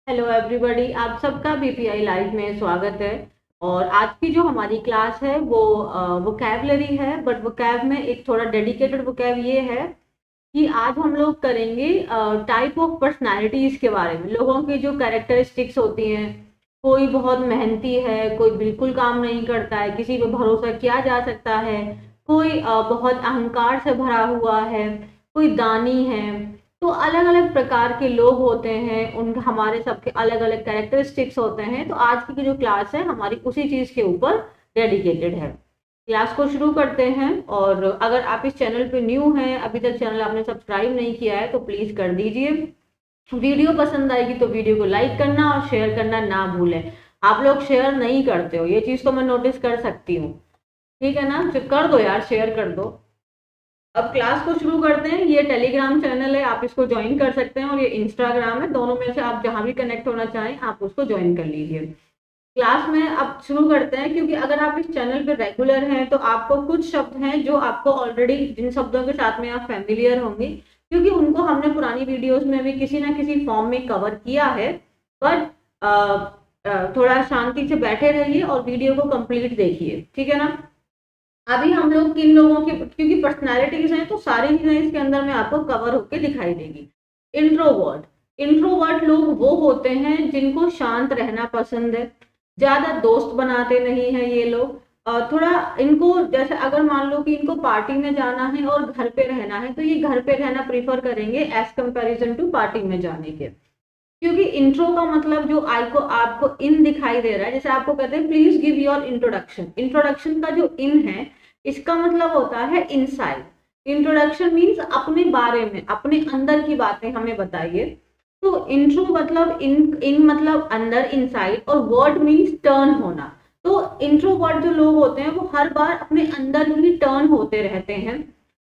Hello everybody, आप सबका BPI live में स्वागत है। और आज की जो हमारी क्लास है वो वोकैबलरी है, बट वोकैब में एक थोड़ा डेडिकेटेड वोकैब ये है कि आज हम लोग करेंगे टाइप ऑफ पर्सनालिटीज के बारे में। लोगों की जो कैरेक्टरिस्टिक्स होती हैं, कोई बहुत मेहनती है, कोई बिल्कुल काम नहीं करता है, किसी पे भरोसा किया जा सकता है, कोई बहुत अहंकार से भरा हुआ है, कोई दानी है। तो अलग अलग प्रकार के लोग होते हैं, उन हमारे सबके अलग अलग कैरेक्टरिस्टिक्स होते हैं। तो आज की जो क्लास है हमारी उसी चीज के ऊपर डेडिकेटेड है। क्लास को शुरू करते हैं। और अगर आप इस चैनल पे न्यू हैं, अभी तक चैनल आपने सब्सक्राइब नहीं किया है, तो प्लीज कर दीजिए। वीडियो पसंद आएगी तो वीडियो को लाइक करना और शेयर करना ना भूलें। आप लोग शेयर नहीं करते हो, ये चीज तो मैं नोटिस कर सकती हूँ। ठीक है ना, तो कर दो यार, शेयर कर दो। अब क्लास को शुरू करते हैं। ये टेलीग्राम चैनल है, आप इसको ज्वाइन कर सकते हैं, और ये इंस्टाग्राम है। दोनों में से आप जहां भी कनेक्ट होना चाहें आप उसको ज्वाइन कर लीजिए। क्लास में अब शुरू करते हैं, क्योंकि अगर आप इस चैनल पे रेगुलर हैं तो आपको कुछ शब्द हैं जो आपको ऑलरेडी, जिन शब्दों के साथ में आप फेमिलियर होंगे, क्योंकि उनको हमने पुरानी वीडियोस में भी किसी ना किसी फॉर्म में कवर किया है। बट थोड़ा शांति से बैठे रहिए और वीडियो को कंप्लीट देखिए, ठीक है ना। अभी हम लोग किन लोगों की, क्योंकि पर्सनैलिटीज हैं तो सारी चीजें इसके अंदर में आपको कवर होके दिखाई देगी। इंट्रोवर्ट। इंट्रोवर्ट लोग वो होते हैं जिनको शांत रहना पसंद है, ज्यादा दोस्त बनाते नहीं हैं ये लोग। थोड़ा इनको, जैसे अगर मान लो कि इनको पार्टी में जाना है और घर पे रहना है, तो ये घर पे रहना प्रीफर करेंगे एज कंपैरिजन टू पार्टी में जाने के। क्योंकि इंट्रो का मतलब जो आई को आपको इन दिखाई दे रहा है, जैसे आपको कहते हैं please give your introduction. Introduction का जो इन है, इसका मतलब होता है इनसाइड। इंट्रोडक्शन मीन्स अपने बारे में, अपने अंदर की बातें हमें बताइए। तो इंट्रो मतलब इन मतलब अंदर, इनसाइड, और वर्ड मीन्स टर्न होना। तो इंट्रोवर्ट जो लोग होते हैं वो हर बार अपने अंदर ही टर्न होते रहते हैं।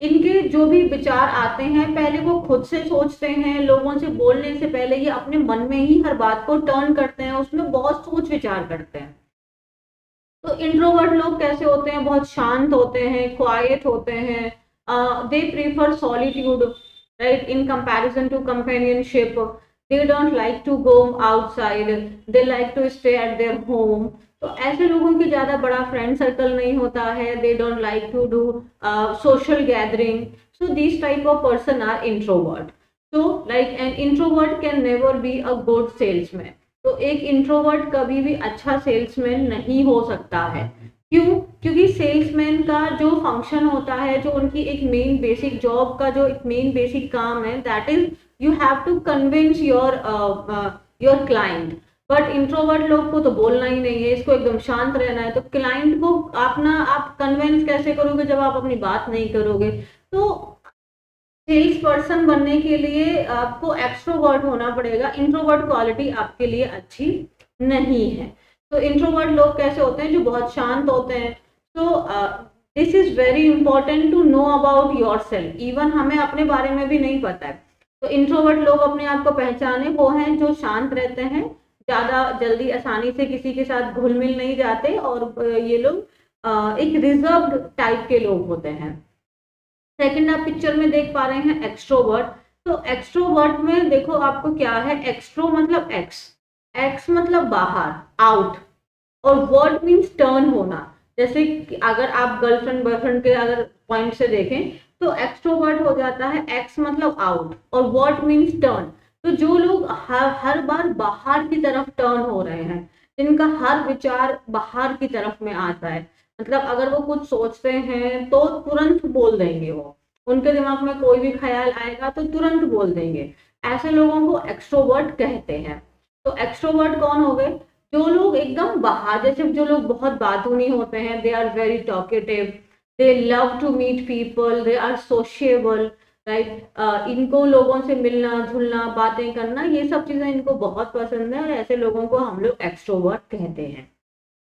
इनके जो भी विचार आते हैं पहले वो खुद से सोचते हैं, लोगों से बोलने से पहले ये अपने मन में ही हर बात को टर्न करते हैं, उसमें बहुत सोच विचार करते हैं। तो इंट्रोवर्ट लोग कैसे होते हैं, बहुत शांत होते हैं, क्वाइट होते हैं। They prefer solitude, right, in comparison to companionship. They don't like to go outside, they like to stay at their home. तो ऐसे लोगों की ज्यादा बड़ा फ्रेंड सर्कल नहीं होता है। They don't like to do social gathering. So these type of person are introvert. So like an introvert can never be a good salesman. तो एक इंट्रोवर्ट कभी भी अच्छा सेल्समैन नहीं हो सकता है। क्यों? क्योंकि सेल्समैन का जो फंक्शन होता है, जो उनकी एक मेन बेसिक जॉब का जो एक मेन बेसिक काम है, that is you have to convince your client. But introvert लोग को तो बोलना ही नहीं है, इसको एकदम शांत रहना है। तो क्लाइंट को आप कन्विंस कैसे करोगे जब आप अपनी बात नहीं करोगे। तो सेल्स पर्सन बनने के लिए आपको एक्सट्रोवर्ट होना पड़ेगा। इंट्रोवर्ट क्वालिटी आपके लिए अच्छी नहीं है। तो इंट्रोवर्ट लोग कैसे होते हैं, जो बहुत शांत होते हैं। तो this is very important to know about yourself. Even हमें अपने बारे में भी नहीं पता है। तो इंट्रोवर्ट लोग अपने आप को पहचाने वो हैं जो शांत रहते हैं, ज्यादा जल्दी आसानी से किसी के साथ घुल मिल नहीं जाते, और ये लोग एक रिजर्व्ड टाइप के लोग होते हैं। सेकंड आप पिक्चर में देख पा रहे हैं एक्सट्रोवर्ट। तो एक्सट्रोवर्ट में देखो आपको क्या है, एक्सट्रो मतलब एक्स, एक्स मतलब बाहर, आउट, और वर्ड मीन्स टर्न होना। जैसे कि अगर आप गर्लफ्रेंड बॉयफ्रेंड के अगर पॉइंट से देखें तो एक्सट्रोवर्ट हो जाता है एक्स मतलब आउट, और वर्ड मीन्स टर्न। तो जो लोग हर बार बाहर की तरफ टर्न हो रहे हैं, जिनका हर विचार बाहर की तरफ में आता है, मतलब अगर वो कुछ सोचते हैं तो तुरंत बोल देंगे, वो उनके दिमाग में कोई भी ख्याल आएगा तो तुरंत बोल देंगे। ऐसे लोगों को एक्सट्रोवर्ट कहते हैं। तो एक्सट्रोवर्ट कौन हो गए, जो लोग एकदम बाहर, जैसे जो लोग बहुत बातूनी होते हैं, they are very talkative, they love to meet people, they are sociable, right. इनको लोगों से मिलना जुलना, बातें करना, ये सब चीजें इनको बहुत पसंद है, और ऐसे लोगों को हम लोग एक्सट्रोवर्ट कहते हैं।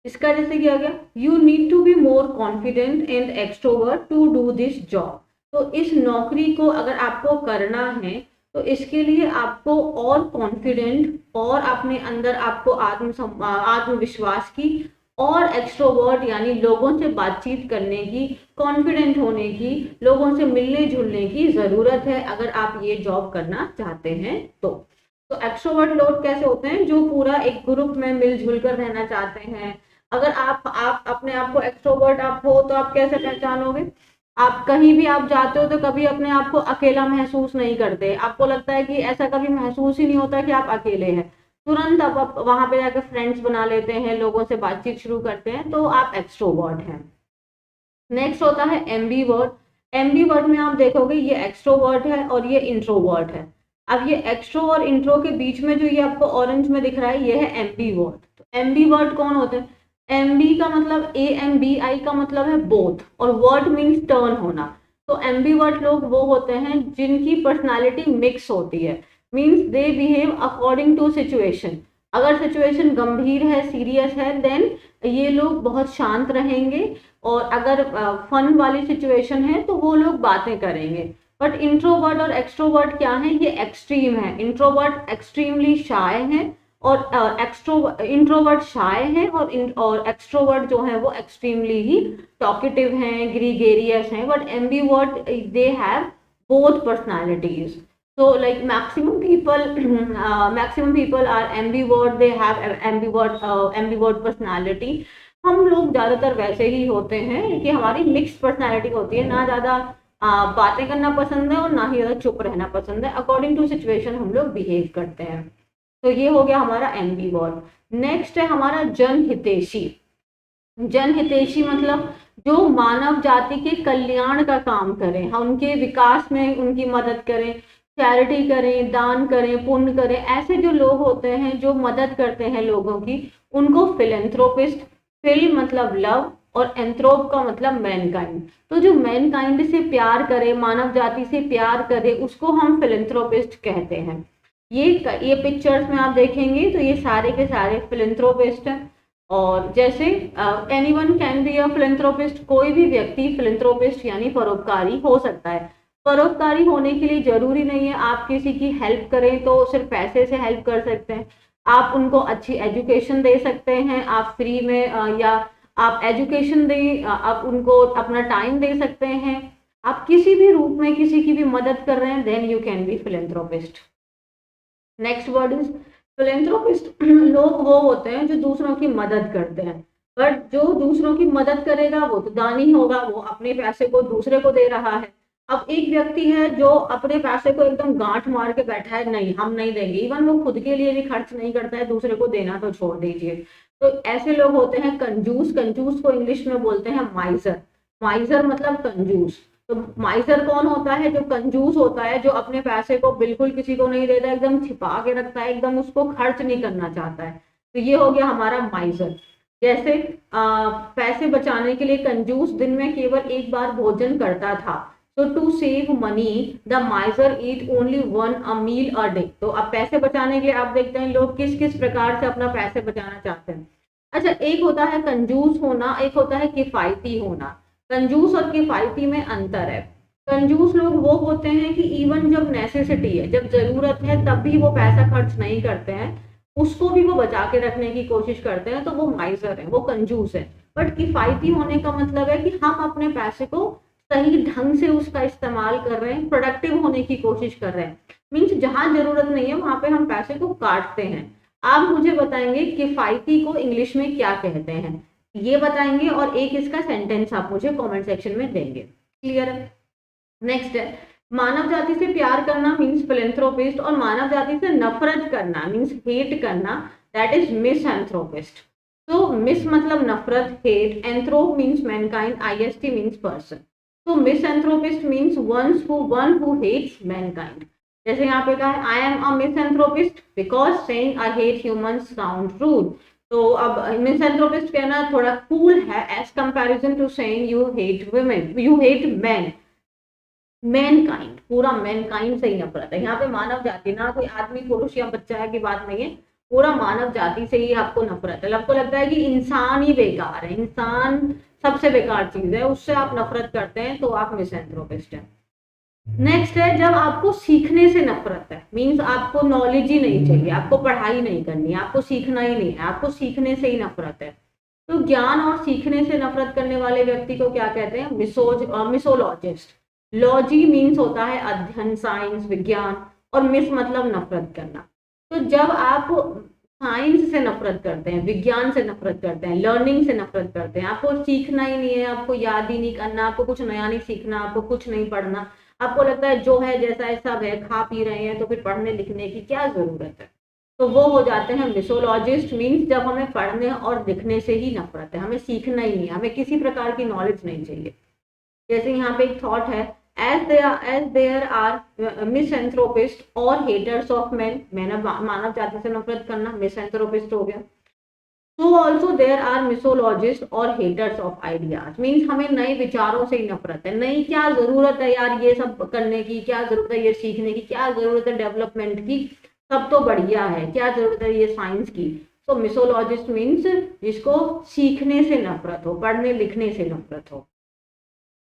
इसका जैसे कि आ गया, you need to be more confident and extrovert to do this job. तो इस नौकरी को अगर आपको करना है तो इसके लिए आपको और कॉन्फिडेंट, और अपने अंदर आपको आत्मविश्वास की, और एक्सट्रोवर्ट यानी लोगों से बातचीत करने की, कॉन्फिडेंट होने की, लोगों से मिलने जुलने की जरूरत है अगर आप ये जॉब करना चाहते हैं तो। तो एक्सट्रोवर्ट लोग कैसे होते हैं, जो पूरा एक ग्रुप में मिलजुल कर रहना चाहते हैं। अगर आप अपने आप को एक्सट्रोवर्ट आप हो तो आप कैसे पहचानोगे? आप कहीं भी आप जाते हो तो कभी अपने आप को अकेला महसूस नहीं करते, आपको लगता है कि ऐसा कभी महसूस ही नहीं होता कि आप अकेले हैं, तुरंत आप वहां पे जाकर फ्रेंड्स बना लेते हैं, लोगों से बातचीत शुरू करते हैं, तो आप एक्सट्रोवर्ट हैं। नेक्स्ट होता है एम्बीवर्ट। एम्बीवर्ट में आप देखोगे ये एक्सट्रोवर्ट है और ये इंट्रोवर्ट है। अब ये एक्सट्रो और इंट्रो के बीच में जो ये आपको ऑरेंज में दिख रहा है ये है एम्बीवर्ट। तो एम्बीवर्ट कौन होते हैं? एमबी का मतलब AMBI का मतलब है बोथ, और वर्ट मीन्स टर्न होना। तो एम्बीवर्ट लोग वो होते हैं जिनकी पर्सनालिटी मिक्स होती है, means they behave according to situation. अगर सिचुएशन गंभीर है, सीरियस है, देन ये लोग बहुत शांत रहेंगे, और अगर फन वाली सिचुएशन है तो वो लोग बातें करेंगे। बट इंट्रोवर्ट और एक्सट्रोवर्ट क्या है? ये एक्सट्रीम है। इंट्रोवर्ट एक्सट्रीमली शाय है, और इंट्रोवर्ट शाय है, और एक्सट्रोवर्ट जो है वो एक्सट्रीमली ही टॉकेटिव हैं, ग्रीगेरियस हैं। But ambivert they have both personalities. So like maximum people are ambivert, they have ambivert personality. हम लोग ज्यादातर वैसे ही होते हैं कि हमारी मिक्स पर्सनालिटी होती है, ना ज्यादा बातें करना पसंद है और ना ही ज्यादा चुप रहना पसंद है, अकॉर्डिंग टू सिचुएशन हम लोग बिहेव करते हैं। तो ये हो गया हमारा एम्बीवर्ट। नेक्स्ट है हमारा जनहितैषी। जनहितैषी मतलब जो मानव जाति के कल्याण का काम करें, हम उनके विकास में उनकी मदद करें, चैरिटी करें, दान करें, पुण्य करें, ऐसे जो लोग होते हैं जो मदद करते हैं लोगों की, उनको फिलेंथ्रोपिस्ट। फिल मतलब लव, और एंथ्रोप का मतलब मैनकाइंड। तो जो मैनकाइंड से प्यार करे, मानव जाति से प्यार करे, उसको हम फिलेंथ्रोपिस्ट कहते हैं। ये पिक्चर्स में आप देखेंगे तो ये सारे के सारे फिलेंथ्रोपिस्ट हैं। और जैसे anyone can be a philanthropist, कोई भी व्यक्ति फिलेंथ्रोपिस्ट यानी परोपकारी हो सकता है। परोपकारी होने के लिए जरूरी नहीं है आप किसी की हेल्प करें तो सिर्फ पैसे से हेल्प कर सकते हैं। आप उनको अच्छी एजुकेशन दे सकते हैं, आप फ्री में या आप एजुकेशन दें, आप उनको अपना टाइम दे सकते हैं। आप किसी भी रूप में किसी की भी मदद कर रहे हैं, then you can be philanthropist. Next word is philanthropist. लोग वो होते हैं जो दूसरों की मदद करते हैं, बट जो दूसरों की मदद करेगा वो तो दानी होगा, वो अपने पैसे को दूसरे को दे रहा है। अब एक व्यक्ति है जो अपने पैसे को एकदम गांठ मार के बैठा है, नहीं हम नहीं देंगे, इवन वो खुद के लिए भी खर्च नहीं करता है, दूसरे को देना तो छोड़ दीजिए। तो ऐसे लोग होते हैं कंजूस। कंजूस को इंग्लिश में बोलते हैं माइजर। माइजर मतलब कंजूस। तो माइजर कौन होता है? जो कंजूस होता है, जो अपने पैसे को बिल्कुल किसी को नहीं देता, एकदम छिपा के रखता है, एकदम उसको खर्च नहीं करना चाहता है। तो ये हो गया हमारा माइजर। जैसे पैसे बचाने के लिए कंजूस दिन में केवल एक बार भोजन करता था। तो to save money the miser eat only one a meal a day. तो अब पैसे बचाने के लिए आप देखते हैं लोग किस किस प्रकार से अपना पैसे बचाना चाहते हैं। अच्छा, एक होता है कंजूस होना, एक होता है किफायती होना। कंजूस और किफायती में अंतर है। कंजूस लोग वो होते हैं कि इवन जब नेसेसिटी है, जब जरूरत है, तब भी वो पैसा खर्च नहीं करते हैं, उसको भी वो बचा के रखने की कोशिश करते हैं, तो वो माइजर है, वो कंजूस है। बट किफायती होने का मतलब है कि हम अपने पैसे को सही ढंग से उसका इस्तेमाल कर रहे हैं, प्रोडक्टिव होने की कोशिश कर रहे हैं। मीन्स जहां जरूरत नहीं है वहां पे हम पैसे को काटते हैं। आप मुझे बताएंगे किफायती को इंग्लिश में क्या कहते हैं, ये बताएंगे, और एक इसका सेंटेंस आप मुझे कमेंट सेक्शन में देंगे। क्लियर है? नेक्स्ट है मानव जाति से प्यार करना मीन्स फिलेंथ्रोपिस्ट, और मानव जाति से नफरत करना मीन्स हेट करना, दैट इज मिसएंथ्रोपिस्ट। तो मिस मतलब नफरत, hate, anthrop means mankind, IST means person. तो misanthropist means one who hates mankind. जैसे यहाँ पे कहा है I am a misanthropist because saying I hate humans sound rude. तो अब मिसएंथ्रोपिस्ट कहना थोड़ा कूल है as comparison to saying you hate women, you hate man. Mankind, पूरा मैनकाइंड से ही नफरत है। यहाँ पे मानव जाति, ना कोई आदमी पुरुष या बच्चा की बात नहीं है, पूरा मानव जाति से ही आपको नफरत है। आपको लगता है कि इंसान ही बेकार है, इंसान सबसे बेकार चीज है, उससे आप नफरत करते हैं, तो आप मिसएंथ्रोपिस्ट हैं। नेक्स्ट है जब आपको सीखने से नफरत है, मीन्स आपको नॉलेज ही नहीं चाहिए, आपको पढ़ाई नहीं करनी है, आपको सीखना ही नहीं है, आपको सीखने से ही नफरत है। तो ज्ञान और सीखने से नफरत करने वाले व्यक्ति को क्या कहते हैं? मिसोलॉजिस्ट। लॉजी मीन्स होता है अध्ययन, साइंस, विज्ञान, और मिस मतलब नफरत करना। तो जब आप साइंस से नफरत करते हैं, विज्ञान से नफरत करते हैं, लर्निंग से नफरत करते हैं, आपको सीखना ही नहीं है, आपको याद ही नहीं करना, आपको कुछ नया नहीं सीखना, आपको कुछ नहीं पढ़ना, आपको लगता है जो है जैसा है सब है, खा पी रहे हैं, तो फिर पढ़ने लिखने की क्या जरूरत है, तो वो हो जाते हैं मिसोलॉजिस्ट। मीन्स जब हमें पढ़ने और लिखने से ही नफरत है, हमें सीखना ही नहीं है, हमें किसी प्रकार की नॉलेज नहीं चाहिए। जैसे यहाँ पे एक थॉट है, as there are misanthropists और haters of men, मैंने मानव जाति से नफरत करना मिसएंथ्रोपिस्ट हो गया, so also there are misologists और haters of ideas, मीन्स हमें नए विचारों से ही नफरत है, नहीं क्या जरूरत है यार ये सब करने की, क्या जरूरत है ये सीखने की, क्या जरूरत है डेवलपमेंट की, सब तो बढ़िया है, क्या जरूरत है ये साइंस की। तो मिसोलॉजिस्ट मीन्स जिसको सीखने से नफरत हो, पढ़ने लिखने से नफरत हो।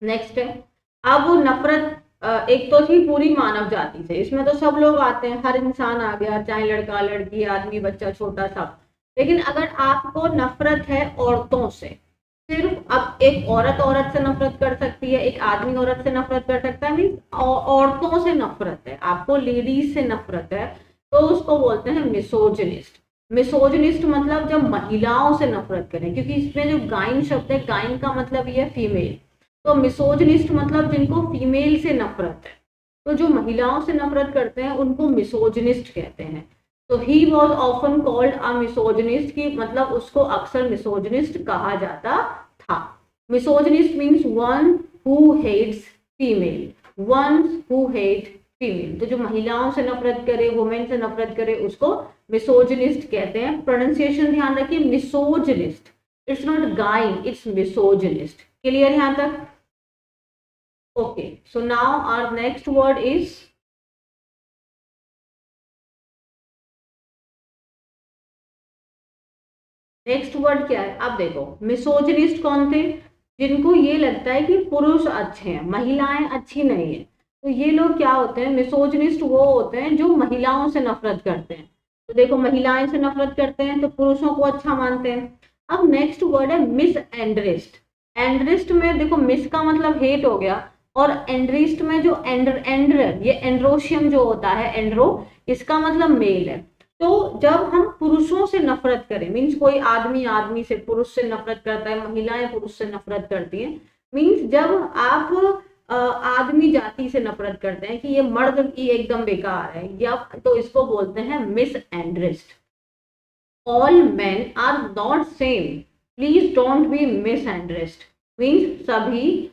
नेक्स्ट है, अब नफरत एक तो थी पूरी मानव जाति से, इसमें तो सब लोग आते हैं, हर इंसान आ गया, चाहे लड़का लड़की आदमी बच्चा छोटा सब। लेकिन अगर आपको नफरत है औरतों से, सिर्फ अब एक औरत औरत से नफरत कर सकती है, एक आदमी औरत से नफरत कर सकता है, मीन औरतों से नफरत है, आपको लेडीज से नफरत है, तो उसको बोलते हैं मिसोजिनिस्ट। मिसोजिनिस्ट मतलब जब महिलाओं से नफरत करें, क्योंकि इसमें जो गाइन शब्द है, गाइन का मतलब ये है फीमेल, तो मिसोजिनिस्ट मतलब जिनको फीमेल से नफरत है, तो जो महिलाओं से नफरत करते हैं उनको मिसोजिनिस्ट कहते हैं। तो he was often called a misogynist, की मतलब उसको अक्सर मिसोजिनिस्ट कहा जाता था। Misogynist means one who hates female, one who hate female, तो जो महिलाओं से नफरत करे, वुमेन से नफरत करे, उसको मिसोजिनिस्ट कहते हैं। प्रोनाउंसिएशन ध्यान रखिए, misogynist, it's not again, it's misogynist. Clear यहां तक? Okay, so now our next word is next word क्या है? अब देखो, मिसोजिनिस्ट कौन थे? जिनको ये लगता है कि पुरुष अच्छे हैं, महिलाएं अच्छी नहीं है, तो ये लोग क्या होते हैं? मिसोजिनिस्ट वो होते हैं जो महिलाओं से नफरत करते हैं। तो देखो, महिलाएं से नफरत करते हैं तो पुरुषों को अच्छा मानते हैं। अब नेक्स्ट वर्ड है मिस एंड्रिस्ट। एंड्रिस्ट में देखो, मिस का मतलब हेट हो गया, और एंड्रिस्ट में जो ये एंड्रोशियम जो होता है, एंड्रो, इसका मतलब मेल है। तो जब हम पुरुषों से नफरत करें, मीन्स कोई आदमी आदमी से, पुरुष से नफरत करता है, महिलाएं पुरुष से नफरत करती हैं, मीन्स जब आप आदमी जाति से नफरत करते हैं कि ये मर्द की एकदम बेकार है, या तो इसको बोलते हैं misandrist. All men are not same, please don't be misandrist, means सभी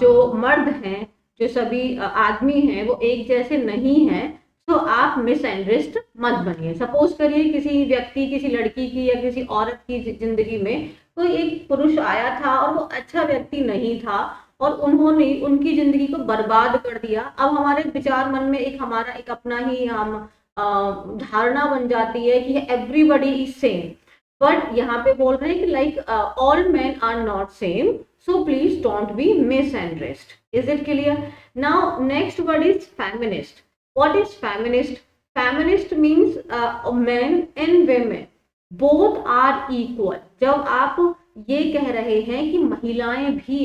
जो मर्द हैं, जो सभी आदमी हैं, वो एक जैसे नहीं हैं, तो आप मिस एंड्रिस्ट मत बनिए। सपोज करिए किसी व्यक्ति, किसी लड़की की या किसी औरत की जिंदगी में कोई एक पुरुष आया था और वो अच्छा व्यक्ति नहीं था, और उन्होंने उनकी जिंदगी को बर्बाद कर दिया। अब हमारे विचार मन में एक हमारा एक अपना ही हम धारणा बन जाती है कि एवरीबडी इज सेम, बट यहाँ पे बोल रहे हैं कि like all men are not same, so please don't be misandressed. Is it clear? Now next word is feminist. What is feminist? Feminist means men and women both are equal. जब आप ये कह रहे हैं कि महिलाएं भी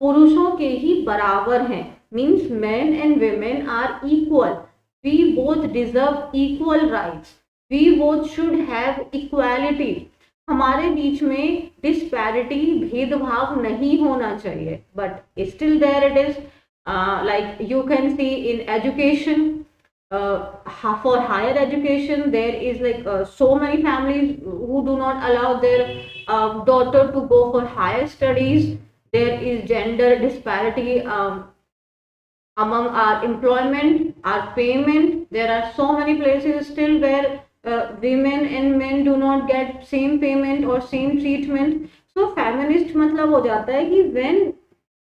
पुरुषों के ही बराबर हैं, means men and women are equal. We both deserve equal rights. We both should have equality. हमारे बीच में डिस्पैरिटी, भेदभाव नहीं होना चाहिए, but still there it is. Like you can see in education, for higher education there is like so many families who do not allow their daughter to go for higher studies. There is gender disparity among our employment, our payment. There are so many places still where women and men do not get same payment or same treatment. So feminist मतलब हो जाता है कि when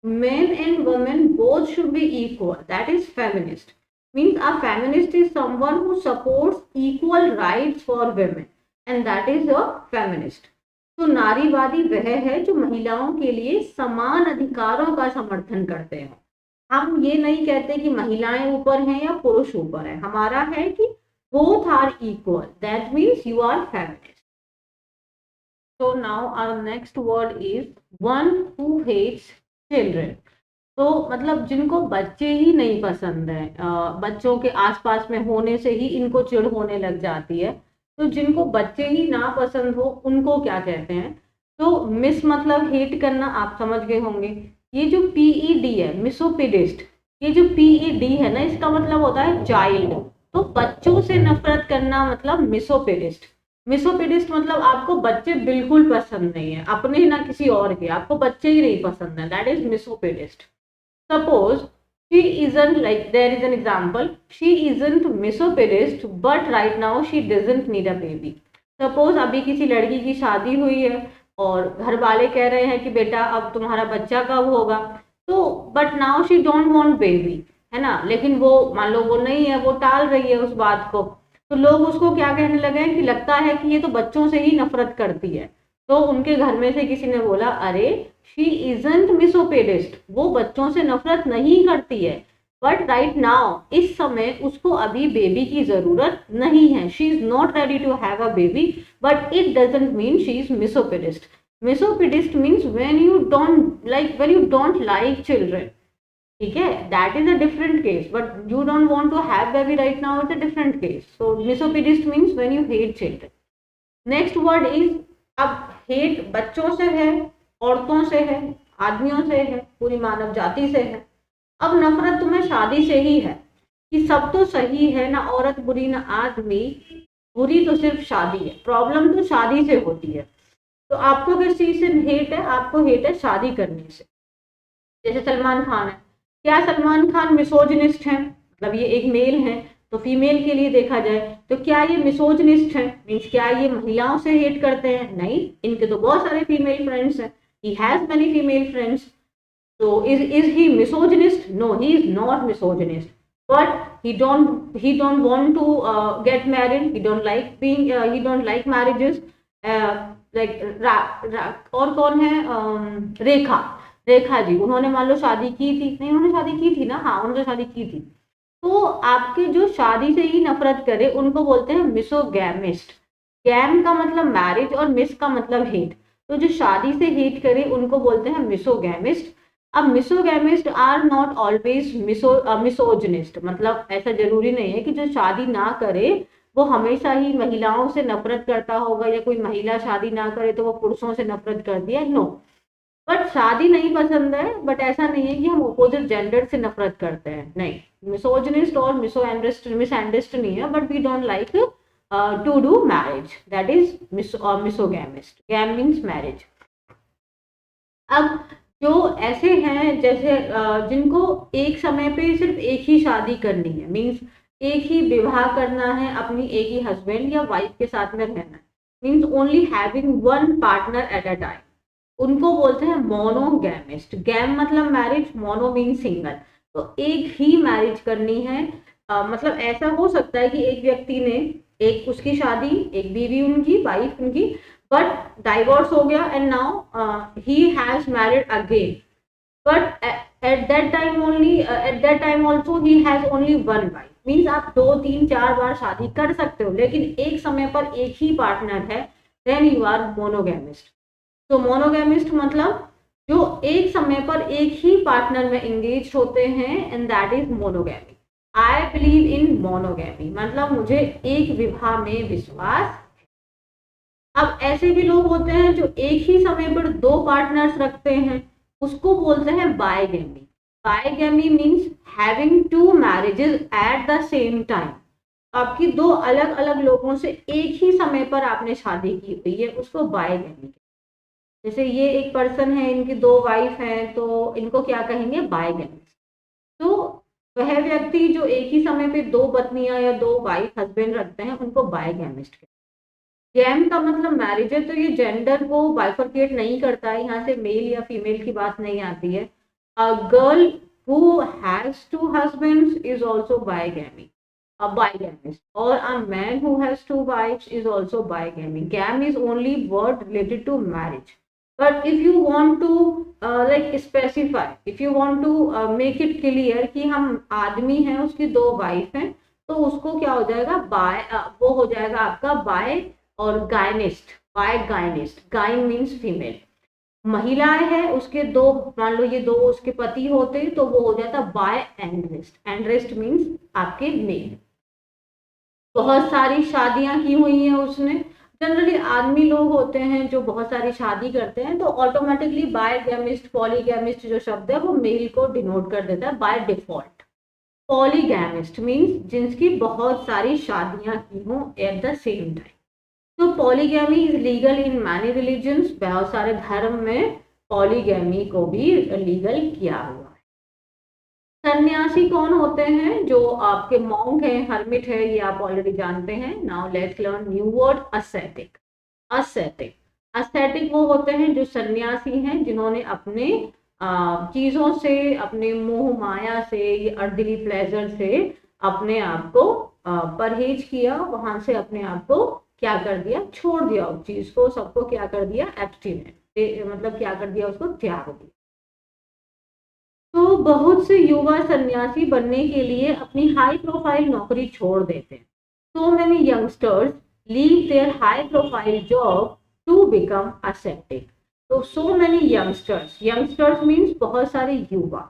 men and women both should be equal, that is feminist. Means a feminist is someone who supports equal rights for women, and that is a feminist. तो नारीवादी वह है जो महिलाओं के लिए समान अधिकारों का समर्थन करते हैं। हम ये नहीं कहते कि महिलाएं ऊपर हैं या पुरुष ऊपर है, हमारा है कि both are equal. That means you are feminist. So now our next word is one who hates children. तो मतलब जिनको बच्चे ही नहीं पसंद है, बच्चों के आसपास में होने से ही इनको चिढ़ होने लग जाती है, तो जिनको बच्चे ही ना पसंद हो उनको क्या कहते हैं? तो मिस मतलब हेट करना, आप समझ गए होंगे। ये जो पीईडी है, मिसोपिडिस्ट, ये जो पीईडी है ना, इसका मतलब होता है चाइल्ड। तो बच्चों से नफरत करना मतलब मिसोपिडिस्ट। मिसोपिडिस्ट मतलब आपको बच्चे बिल्कुल पसंद नहीं है, अपने ही ना किसी और के, आपको बच्चे ही नहीं पसंद है, that is misopedist. Suppose she isn't, like there is an example, she isn't misopedist but right now she doesn't need a baby. Suppose अभी किसी लड़की की शादी हुई है और घर वाले कह रहे हैं कि बेटा अब तुम्हारा बच्चा कब होगा, तो but now she don't want baby, है ना, लेकिन वो मान लो वो नहीं है, वो टाल रही है उस बात को, तो लोग उसको क्या कहने लगे हैं कि लगता है कि ये तो बच्चों से ही नफरत करती है। तो उनके घर में से किसी ने बोला, अरे शी इजंट मिसोपेडिस्ट, वो बच्चों से नफरत नहीं करती है, बट राइट नाउ इस समय उसको अभी बेबी की जरूरत नहीं है, she is not ready to have a baby, but it doesn't mean she is misopedist. Misopedist means when you don't like children, ठीक है, that is a different case, but you don't want to have baby right now, it's a different case. So misopedist means when you hate children. Next word is, अब hate बच्चों से है, औरतों से है, आदमियों से है, पूरी मानव जाति से है। अब नफरत तुम्हें शादी से ही है कि सब तो सही है, ना औरत बुरी ना आदमी, बुरी तो सिर्फ शादी है, प्रॉब्लम तो शादी से होती है। तो आपको किस चीज से हेट है? आपको हेट है शादी करने से। जैसे सलमान खान है, क्या सलमान खान मिसोजिनिस्ट है? मतलब ये एक मेल है, तो फीमेल के लिए देखा जाए तो क्या ये मिसोजिनिस्ट है? मीन्स क्या ये महिलाओं से हेट करते हैं? नहीं, इनके तो बहुत सारे फीमेल फ्रेंड्स हैं, he has many female friends. So is he misogynist? No, he is not misogynist. But he don't want to get married. He don't like marriages. Like और कौन है? रेखा, रेखा जी, उन्होंने मान लो शादी की थी, नहीं उन्होंने शादी की थी ना, हाँ उन्होंने शादी की थी। तो आपके जो शादी से ही नफरत करे उनको बोलते हैं मिसोगैमिस्ट। गैम का मतलब मैरिज और मिस का मतलब हेट, तो जो शादी से हेट करे उनको बोलते हैं मिसोगैमिस्ट। अब misogamist are not always misogynist, मतलब ऐसा जरूरी नहीं है कि जो शादी ना करे वो हमेशा ही महिलाओं से नफरत करता होगा, या कोई महिला शादी ना करे तो वो पुरुषों से नफरत करती है, नो। बट शादी नहीं पसंद है, बट ऐसा नहीं है कि हम अपोजिट जेंडर से नफरत करते हैं, नहीं। मिसोजिनिस्ट और मिसएंडर्स्ट नहीं है, but we don't like to do marriage, that is misogamist. Gam means marriage. अब जो ऐसे हैं जैसे जिनको एक समय पे सिर्फ एक ही शादी करनी है, मीन्स एक ही विवाह करना है, अपनी एक ही हस्बैंड या वाइफ के साथ में रहना है, means only having one partner at a time, उनको बोलते हैं मोनोगैमिस्ट। गैम मतलब मैरिज, मोनो मीन सिंगल, तो एक ही मैरिज करनी है। मतलब ऐसा हो सकता है कि एक व्यक्ति ने, एक उसकी शादी, एक बीवी उनकी, वाइफ उनकी, बट डाइवोर्स हो गया and now he has married again, but at that time also he has only one wife. Means आप 2 3 4 बार शादी कर सकते हो, लेकिन एक समय पर एक ही पार्टनर है, देन यू आर मोनोगैमिस्ट। तो मोनोगैमिस्ट मतलब जो एक समय पर एक ही पार्टनर में एंगेज होते हैं, and that is monogamy. I believe in monogamy, मतलब मुझे एक विवाह में विश्वास। अब ऐसे भी लोग होते हैं जो एक ही समय पर 2 पार्टनर्स रखते हैं, उसको बोलते हैं bigamy. Bigamy means having 2 marriages at the same time. आपकी 2 अलग अलग लोगों से एक ही समय पर आपने शादी की हुई है, उसको बायगैमी। जैसे ये एक पर्सन है, इनकी 2 वाइफ हैं, तो इनको क्या कहेंगे? बायगैमी। तो वह व्यक्ति जो एक ही समय पे 2 पत्नियां या 2 वाइफ हस्बैंड रखते हैं, उनको बायगैमिस्ट कहते हैं। गैम का मतलब मैरिज है, तो ये जेंडर को बाइफरकेट नहीं करता है, यहाँ से मेल या फीमेल की बात नहीं आती है। A girl who has 2 husbands is also bigamy, a bigamist, or a man who has 2 wives is also bigamy. Gam is only word related to marriage. But if you want to like specify, if you want to make it clear कि हम आदमी हैं, उसकी 2 wife हैं, तो उसको क्या हो जाएगा? बाय, वो हो जाएगा आपका बाय और गायनिस्ट। बाय गायनिस्ट, गाइन मीन्स फीमेल। महिलाएं हैं उसके दो, मान लो ये दो उसके पति होते तो वो हो जाता बाय एंड्रेस्ट। एंड्रेस्ट मीन्स आपके मेल। बहुत सारी शादियां की हुई हैं उसने। जनरली आदमी लोग होते हैं जो बहुत सारी शादी करते हैं तो ऑटोमेटिकली बायगैमिस्ट पॉलीगैमिस्ट जो शब्द है वो मेल को डिनोट कर देता है बाय डिफॉल्ट। पॉलीगैमिस्ट मीन्स जिनकी बहुत सारी शादियां की हों एट द सेम टाइम। तो polygamy is legal in many religions, बहुत सारे धर्म में पॉलीगैमी को भी लीगल किया हुआ है। सन्यासी कौन होते हैं? जो आपके मॉन्क हैं, हर्मिट है, ये आप ऑलरेडी जानते हैं। Now let's learn new word ascetic. Ascetic ascetic वो होते हैं जो सन्यासी हैं जिन्होंने अपने चीजों से, अपने मोह माया से, ये अर्दली प्लेजर से अपने आप को परहेज किया, वहां से अपने आप को क्या कर दिया, छोड़ दिया, उस चीज को, सबको क्या कर दिया, एब्स्टिनेंट, मतलब क्या कर दिया, उसको त्याग दिया। तो बहुत से युवा सन्यासी बनने के लिए अपनी हाई प्रोफाइल नौकरी छोड़ देते हैं। So many youngsters leave their high profile job to become ascetic। तो so many youngsters, youngsters means बहुत सारे युवा,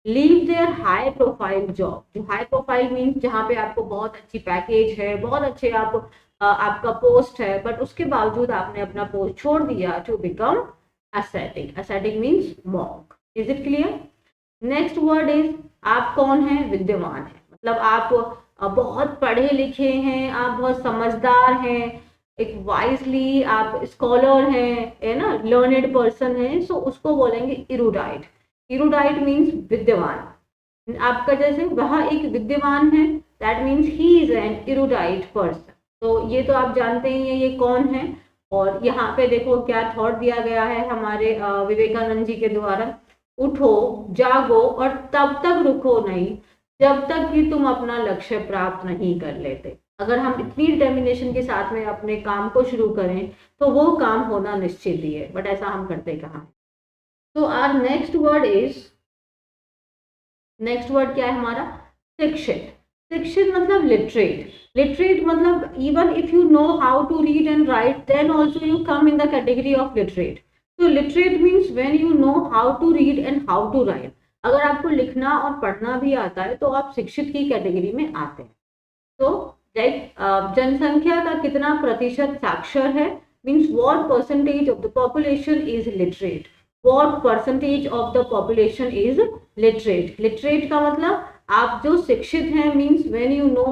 leave their high profile job. जो हाई प्रोफाइल मीन्स जहाँ पे आपको बहुत अच्छी पैकेज है, बहुत अच्छे आपका पोस्ट है, बट उसके बावजूद आपने अपना पोस्ट छोड़ दिया to become ascetic। ascetic means monk. Is it clear? Next word is, आप कौन है? विद्यमान है, मतलब आप बहुत पढ़े लिखे हैं, आप बहुत समझदार हैं, एक वाइजली आप स्कॉलर हैं, है ना, लर्नेड पर्सन है, सो उसको बोलेंगे इरूडाइट। इरूडाइट मीन्स विद्यमान। आपका जैसे वह एक विद्यमान है, that means he is an erudite person. तो ये तो आप जानते ही हैं ये कौन है। और यहाँ पे देखो क्या थॉट दिया गया है हमारे विवेकानंद जी के द्वारा, उठो जागो और तब तक रुको नहीं जब तक कि तुम अपना लक्ष्य प्राप्त नहीं कर लेते। अगर हम इतनी डिटर्मिनेशन के साथ में अपने काम को शुरू करें तो वो काम होना निश्चित ही है, बट ऐसा हम करते कहाँ हैं। तो our next word is, next word क्या है हमारा? शिक्षित। शिक्षित मतलब लिटरेट। लिटरेट मतलब even if you know how to read and write then also you come in the category of literate. तो literate means when you know how to read and how to write. अगर आपको लिखना और पढ़ना भी आता है तो आप शिक्षित की कैटेगरी में आते हैं। तो लाइक जनसंख्या का कितना प्रतिशत साक्षर है, means what percentage of the population is literate. What percentage of the population is literate. Literate का मतलब आप जो शिक्षित हैं, means when you know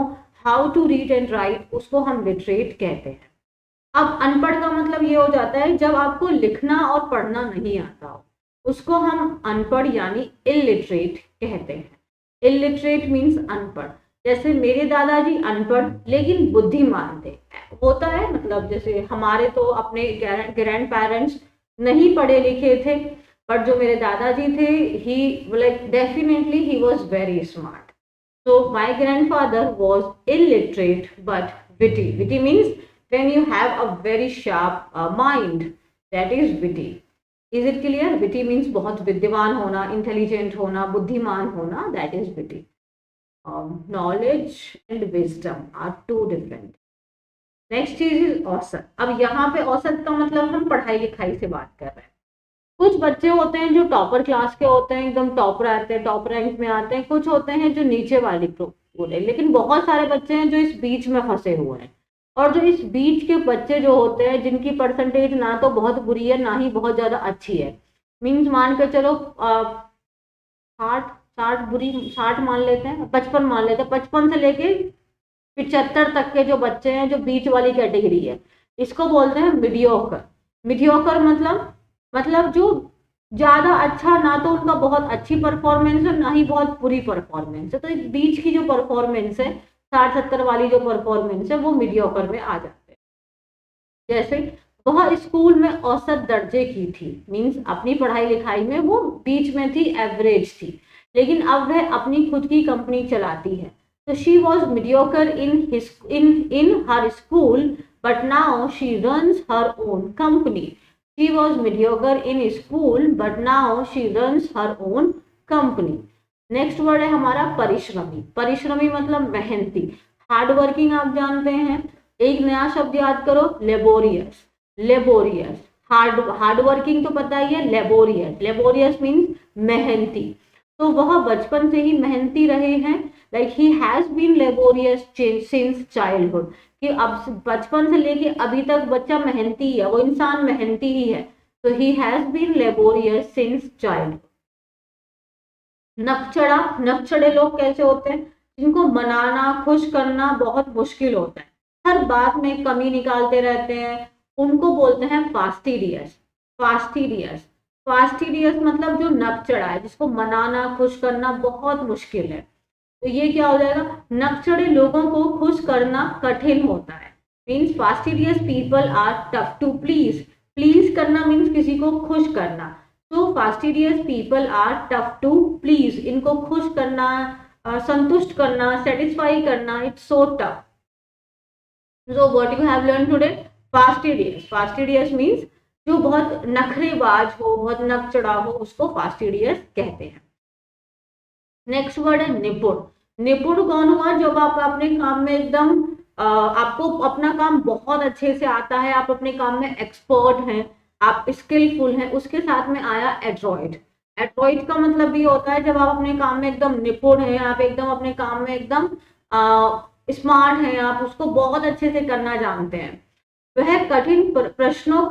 how to read and write, उसको हम लिटरेट कहते हैं। अब अनपढ़ का मतलब ये हो जाता है जब आपको लिखना और पढ़ना नहीं आता हो, उसको हम अनपढ़ यानी इलिटरेट कहते हैं। इलिटरेट मीन्स अनपढ़। जैसे मेरे दादाजी अनपढ़ लेकिन बुद्धिमान थे, होता है, मतलब जैसे हमारे तो अपने ग्रैंड पेरेंट्स नहीं पढ़े लिखे थे, बट जो मेरे दादाजी थे he like definitely he was very smart. So my grandfather was illiterate but witty. Witty means when you have a very sharp mind, that is witty। is it clear? witty means बहुत विद्यमान होना, intelligent होना, बुद्धिमान होना, that is witty। knowledge and wisdom are two different। next चीज is औसत। अब यहाँ पे औसत का मतलब हम पढ़ाई लिखाई से बात कर रहे हैं। कुछ बच्चे होते हैं जो टॉपर क्लास के होते हैं, एकदम टॉप रहते हैं, टॉप रैंक में आते हैं। कुछ होते हैं जो नीचे वाली बोले, लेकिन बहुत सारे बच्चे हैं जो इस बीच में फंसे हुए हैं। और जो इस बीच के बच्चे जो होते हैं जिनकी परसेंटेज ना तो बहुत बुरी है ना ही बहुत ज्यादा अच्छी है, मीन्स मान के चलो 60 बुरी, 60 मान लेते हैं, 55 मान लेते हैं, 55 से लेके 75 तक के जो बच्चे हैं जो बीच वाली कैटेगरी है, इसको बोलते हैं मीडियोकर। मीडियोकर मतलब जो ज्यादा अच्छा, ना तो उनका बहुत अच्छी परफॉर्मेंस है ना ही बहुत बुरी परफॉर्मेंस है, तो इस बीच की जो परफॉर्मेंस है, 60-70 वाली जो परफॉर्मेंस है, वो मीडियोकर में आ जाते हैं। जैसे वह स्कूल में औसत दर्जे की थी, मींस अपनी पढ़ाई लिखाई में वो बीच में थी, एवरेज थी, लेकिन अब वह अपनी खुद की कंपनी चलाती है। तो she was mediocre in her school but now she runs her own company. She was mediocre in school but now she runs her own company. Next word है हमारा परिश्रमी। परिश्रमी मतलब मेहनती, हार्ड वर्किंग, आप जानते हैं। एक नया शब्द याद करो, लेबोरियस। लेबोरियस हार्ड वर्किंग तो पता ही है, लेबोरियस, लेबोरियस मीन्स मेहनती। तो वह बचपन से ही मेहनती रहे हैं, like he has been laborious since childhood, कि अब बचपन से लेके अभी तक बच्चा मेहनती है, वो इंसान मेहनती ही है। तो he has been laborious since child. नकचड़ा, नकचड़े लोग कैसे होते हैं? जिनको मनाना, खुश करना बहुत मुश्किल होता है, हर बात में कमी निकालते रहते हैं, उनको बोलते हैं फास्टिडियस। फास्टिडियस, फास्टिडियस मतलब जो नकचड़ा है, जिसको मनाना, खुश करना बहुत मुश्किल है। तो ये क्या हो जाएगा? नकचड़े लोगों को खुश करना कठिन होता है। Means fastidious people are tough to please. Please करना मीन्स किसी को खुश करना। तो fastidious people are tough to please, इनको खुश करना, संतुष्ट करना, सेटिस्फाई करना, it's so tough. So what you have learned today? Fastidious. Fastidious means जो बहुत नखरेबाज हो, बहुत नकचड़ा हो, उसको फास्टिडियस कहते हैं। नेक्स्ट वर्ड है निपुण। निपुण कौन हुआ? जब आप अपने काम में एकदम आपको अपना काम बहुत अच्छे से आता है, आप अपने काम में एक्सपर्ट हैं, आप स्किलफुल हैं, उसके साथ में आया एड्रॉइड। एड्रॉइड का मतलब भी होता है जब आप अपने काम में एकदम निपुण हैं, आप एकदम अपने काम में एकदम स्मार्ट हैं, आप उसको बहुत अच्छे से करना जानते हैं। वह कठिन प्रश्नों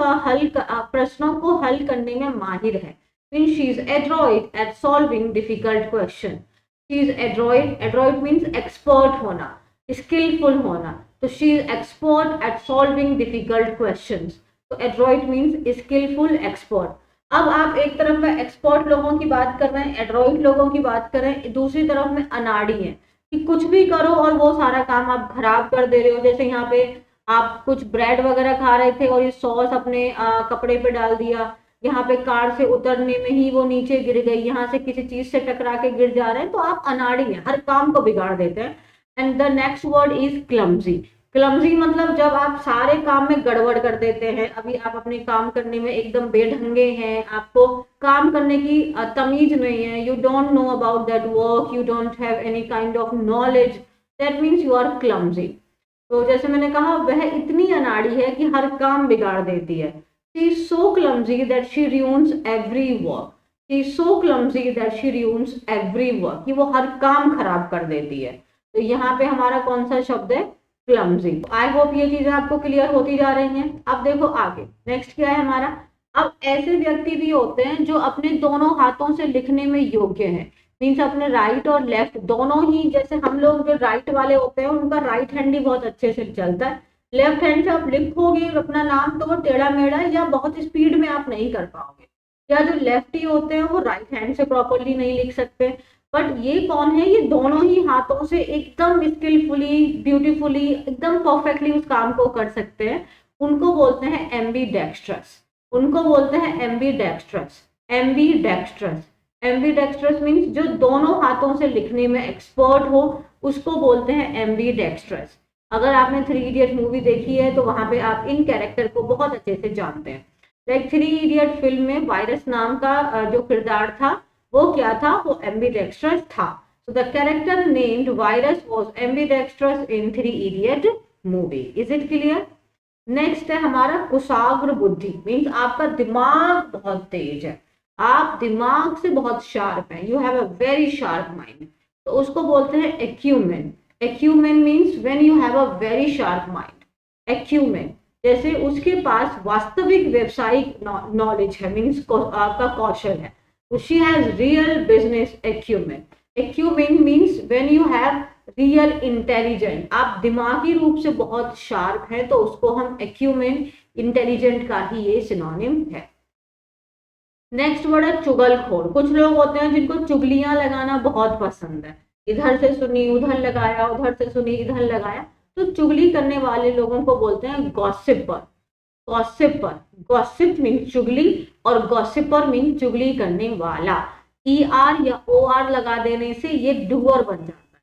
को हल करने में माहिर है। Means she is adroit at solving difficult question. She is adroit. Adroit means expert होना, skillful होना। तो she is expert at solving difficult questions. तो adroit means skillful, expert. अब आप एक तरफ में एक्सपर्ट लोगों की बात कर रहे हैं, एड्रॉइड लोगों की बात कर रहे हैं, दूसरी तरफ में अनाड़ी है कि कुछ भी करो और वो सारा काम आप खराब कर दे रहे हो। जैसे यहाँ पे आप कुछ ब्रेड वगैरह खा रहे थे और ये सॉस अपने कपड़े पे डाल दिया, यहाँ पे कार से उतरने में ही वो नीचे गिर गई, यहाँ से किसी चीज से टकरा के गिर जा रहे हैं, तो आप अनाड़ी हैं, हर काम को बिगाड़ देते हैं। And the next word is clumsy. Clumsy मतलब जब आप सारे काम में गड़बड़ कर देते हैं, अभी आप अपने काम करने में एकदम बेढंगे हैं, आपको काम करने की तमीज नहीं है, you don't know about that work, you don't have any kind of knowledge, that means you are clumsy. तो जैसे मैंने कहा, वह इतनी अनाड़ी है कि हर काम बिगाड़ देती है। She is so clumsy that she ruins every work. She is so clumsy that she ruins every work. कि वो हर काम खराब कर देती है। तो यहाँ पे हमारा कौन सा शब्द है? क्लमजी। आई होप ये चीजें आपको क्लियर होती जा रही हैं। अब देखो आगे नेक्स्ट क्या है हमारा। अब ऐसे व्यक्ति भी होते हैं जो अपने दोनों हाथों से लिखने में योग्य हैं। मीन्स अपने राइट और लेफ्ट दोनों ही, जैसे हम लोग जो राइट वाले होते हैं उनका राइट हैंड ही बहुत अच्छे से चलता है, लेफ्ट हैंड से आप लिखोगे अपना नाम तो वो टेढ़ा मेढ़ा या बहुत स्पीड में आप नहीं कर पाओगे। या जो लेफ्टी होते हैं वो राइट हैंड से प्रॉपरली नहीं लिख सकते। बट ये कौन है? ये दोनों ही हाथों से एकदम स्किलफुली, ब्यूटीफुली, एकदम परफेक्टली उस काम को कर सकते हैं। उनको बोलते हैं एम्बीडेक्स्ट्रस। उनको बोलते हैं एम्बीडेक्स्ट्रस। एम्बीडेक्स्ट्रस, एम्बीडेक्स्ट्रस मीन्स जो दोनों हाथों से लिखने में एक्सपर्ट हो, उसको बोलते हैं एम्बीडेक्स्ट्रस। अगर आपने 3 इडियट मूवी देखी है तो वहां पे आप इन कैरेक्टर को बहुत अच्छे से जानते हैं। लाइक 3 इडियट फिल्म में वायरस नाम का जो किरदार था वो क्या था? वो एम्बीडेक्स्ट्रस था। So the character named virus was ambidextrous in 3 idiot movie. Is it clear? Next है हमारा कुशाग्र बुद्धि। मीन्स आपका दिमाग बहुत तेज है, आप दिमाग से बहुत शार्प हैं, you have a very sharp mind. तो उसको बोलते हैं acumen. Acumen means when you have a very sharp mind. Acumen जैसे उसके पास वास्तविक व्यवसायिक नॉलेज है, मीन्स आपका कौशल है। She has real business acumen. Acumen means when you have real intelligent, आप दिमागी रूप से बहुत शार्प हैं, तो उसको हम एक्यूमेन, इंटेलिजेंट का ही ये सिनोनिम है। नेक्स्ट वर्ड है चुगलखोर। कुछ लोग होते हैं जिनको चुगलियां लगाना बहुत पसंद है, इधर से सुनी उधर लगाया, उधर से सुनी इधर लगाया। तो चुगली करने वाले लोगों को बोलते हैं गॉसिपर। गॉसिपर, गॉसिप मीन चुगली और गॉसिपर मीन चुगली करने वाला। ER या OR लगा देने से ये डूअर बन जाता है।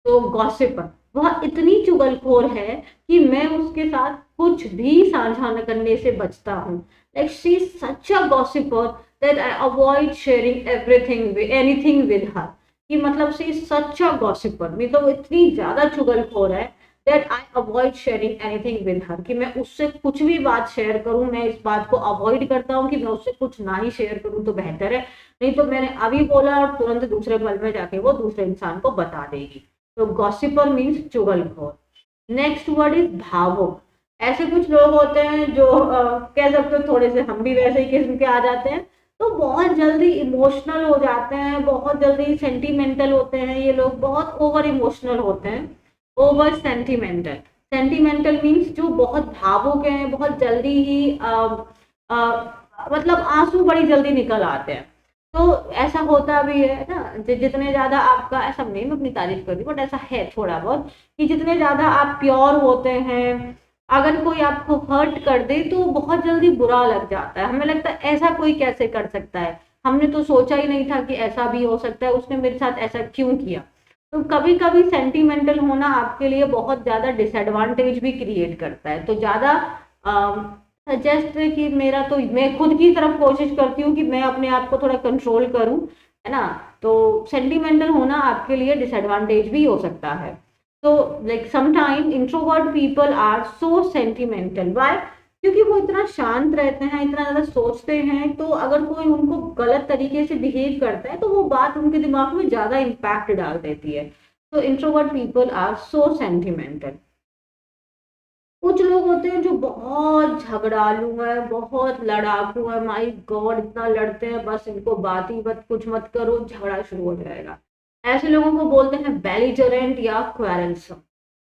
तो गॉसिपर, वह इतनी चुगलखोर है कि मैं उसके साथ कुछ भी साझा न करने से बचता हूँ। Like she is such a gossiper that I avoid sharing anything with her. कि मतलब शी सच अ गॉसिपर, मतलब वो इतनी ज्यादा चुगलखोर है that I avoid sharing anything with her, कि मैं उससे कुछ भी बात शेयर करूं, मैं इस बात को अवॉइड करता हूं कि मैं उससे कुछ ना ही शेयर करूं तो बेहतर है, नहीं तो मैंने अभी बोला और तुरंत दूसरे पल में जाके वो दूसरे इंसान को बता देगी। तो गॉसिपर मीन्स चुगलखोर। नेक्स्ट वर्ड इज भावुक। ऐसे कुछ लोग होते हैं जो कह सकते हो थोड़े से हम भी वैसे ही किस्म के आ जाते हैं, तो बहुत जल्दी इमोशनल हो जाते हैं, बहुत जल्दी सेंटिमेंटल होते हैं, ये लोग बहुत ओवर इमोशनल होते हैं, ओवर सेंटिमेंटल। सेंटिमेंटल मीन्स जो बहुत भावुक हैं, बहुत जल्दी ही मतलब आंसू बड़ी जल्दी निकल आते हैं। तो ऐसा होता भी है ना, जितने ज्यादा आपका, ऐसा नहीं मैं अपनी तारीफ कर रही, बट ऐसा है थोड़ा बहुत कि जितने ज्यादा आप प्योर होते हैं, अगर कोई आपको हर्ट कर दे तो बहुत जल्दी बुरा लग जाता है, हमें लगता है ऐसा कोई कैसे कर सकता है, हमने तो सोचा ही नहीं था कि ऐसा भी हो सकता है, उसने मेरे साथ ऐसा क्यों किया। तो कभी कभी सेंटिमेंटल होना आपके लिए बहुत ज्यादा डिसएडवांटेज भी क्रिएट करता है। तो ज्यादा सजेस्ट है कि मेरा तो मैं खुद की तरफ कोशिश करती हूँ कि मैं अपने आप को थोड़ा कंट्रोल करूँ, है ना। तो सेंटिमेंटल होना आपके लिए डिसएडवांटेज भी हो सकता है। तो like sometime introvert people are so sentimental, why, क्योंकि वो इतना शांत रहते हैं, इतना ज्यादा सोचते हैं, तो अगर कोई उनको गलत तरीके से बिहेव करता है तो वो बात उनके दिमाग में ज्यादा इम्पैक्ट डाल देती है। तो introvert people are so sentimental. कुछ लोग होते हैं जो बहुत झगड़ालू है, बहुत लड़ाकू है, माई गॉड इतना लड़ते हैं, बस इनको बात ही मत, कुछ मत करो झगड़ा शुरू हो जाएगा। ऐसे लोगों को बोलते हैं बेलिजरेंट या क्वेरलसम।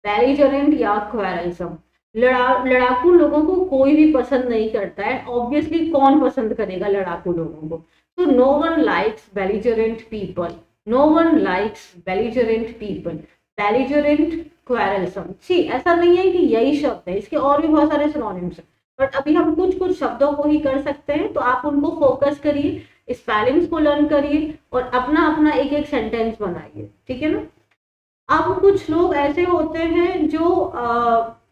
बेलिजरेंट या क्वेरलसम, लड़ाकू लोगों को कोई भी पसंद नहीं करता है, ऑब्वियसली कौन पसंद करेगा लड़ाकू लोगों को। तो no one likes belligerent people, no one likes belligerent people. Belligerent, quarrelsome, see ऐसा नहीं है कि यही शब्द है, इसके और भी बहुत सारे सिनोनिम्स हैं, बट अभी हम कुछ कुछ शब्दों को ही कर सकते हैं, तो आप उनको फोकस करिए, स्पेलिंग्स को लर्न करिए और अपना अपना एक एक सेंटेंस बनाइए, ठीक है ना। अब कुछ लोग ऐसे होते हैं जो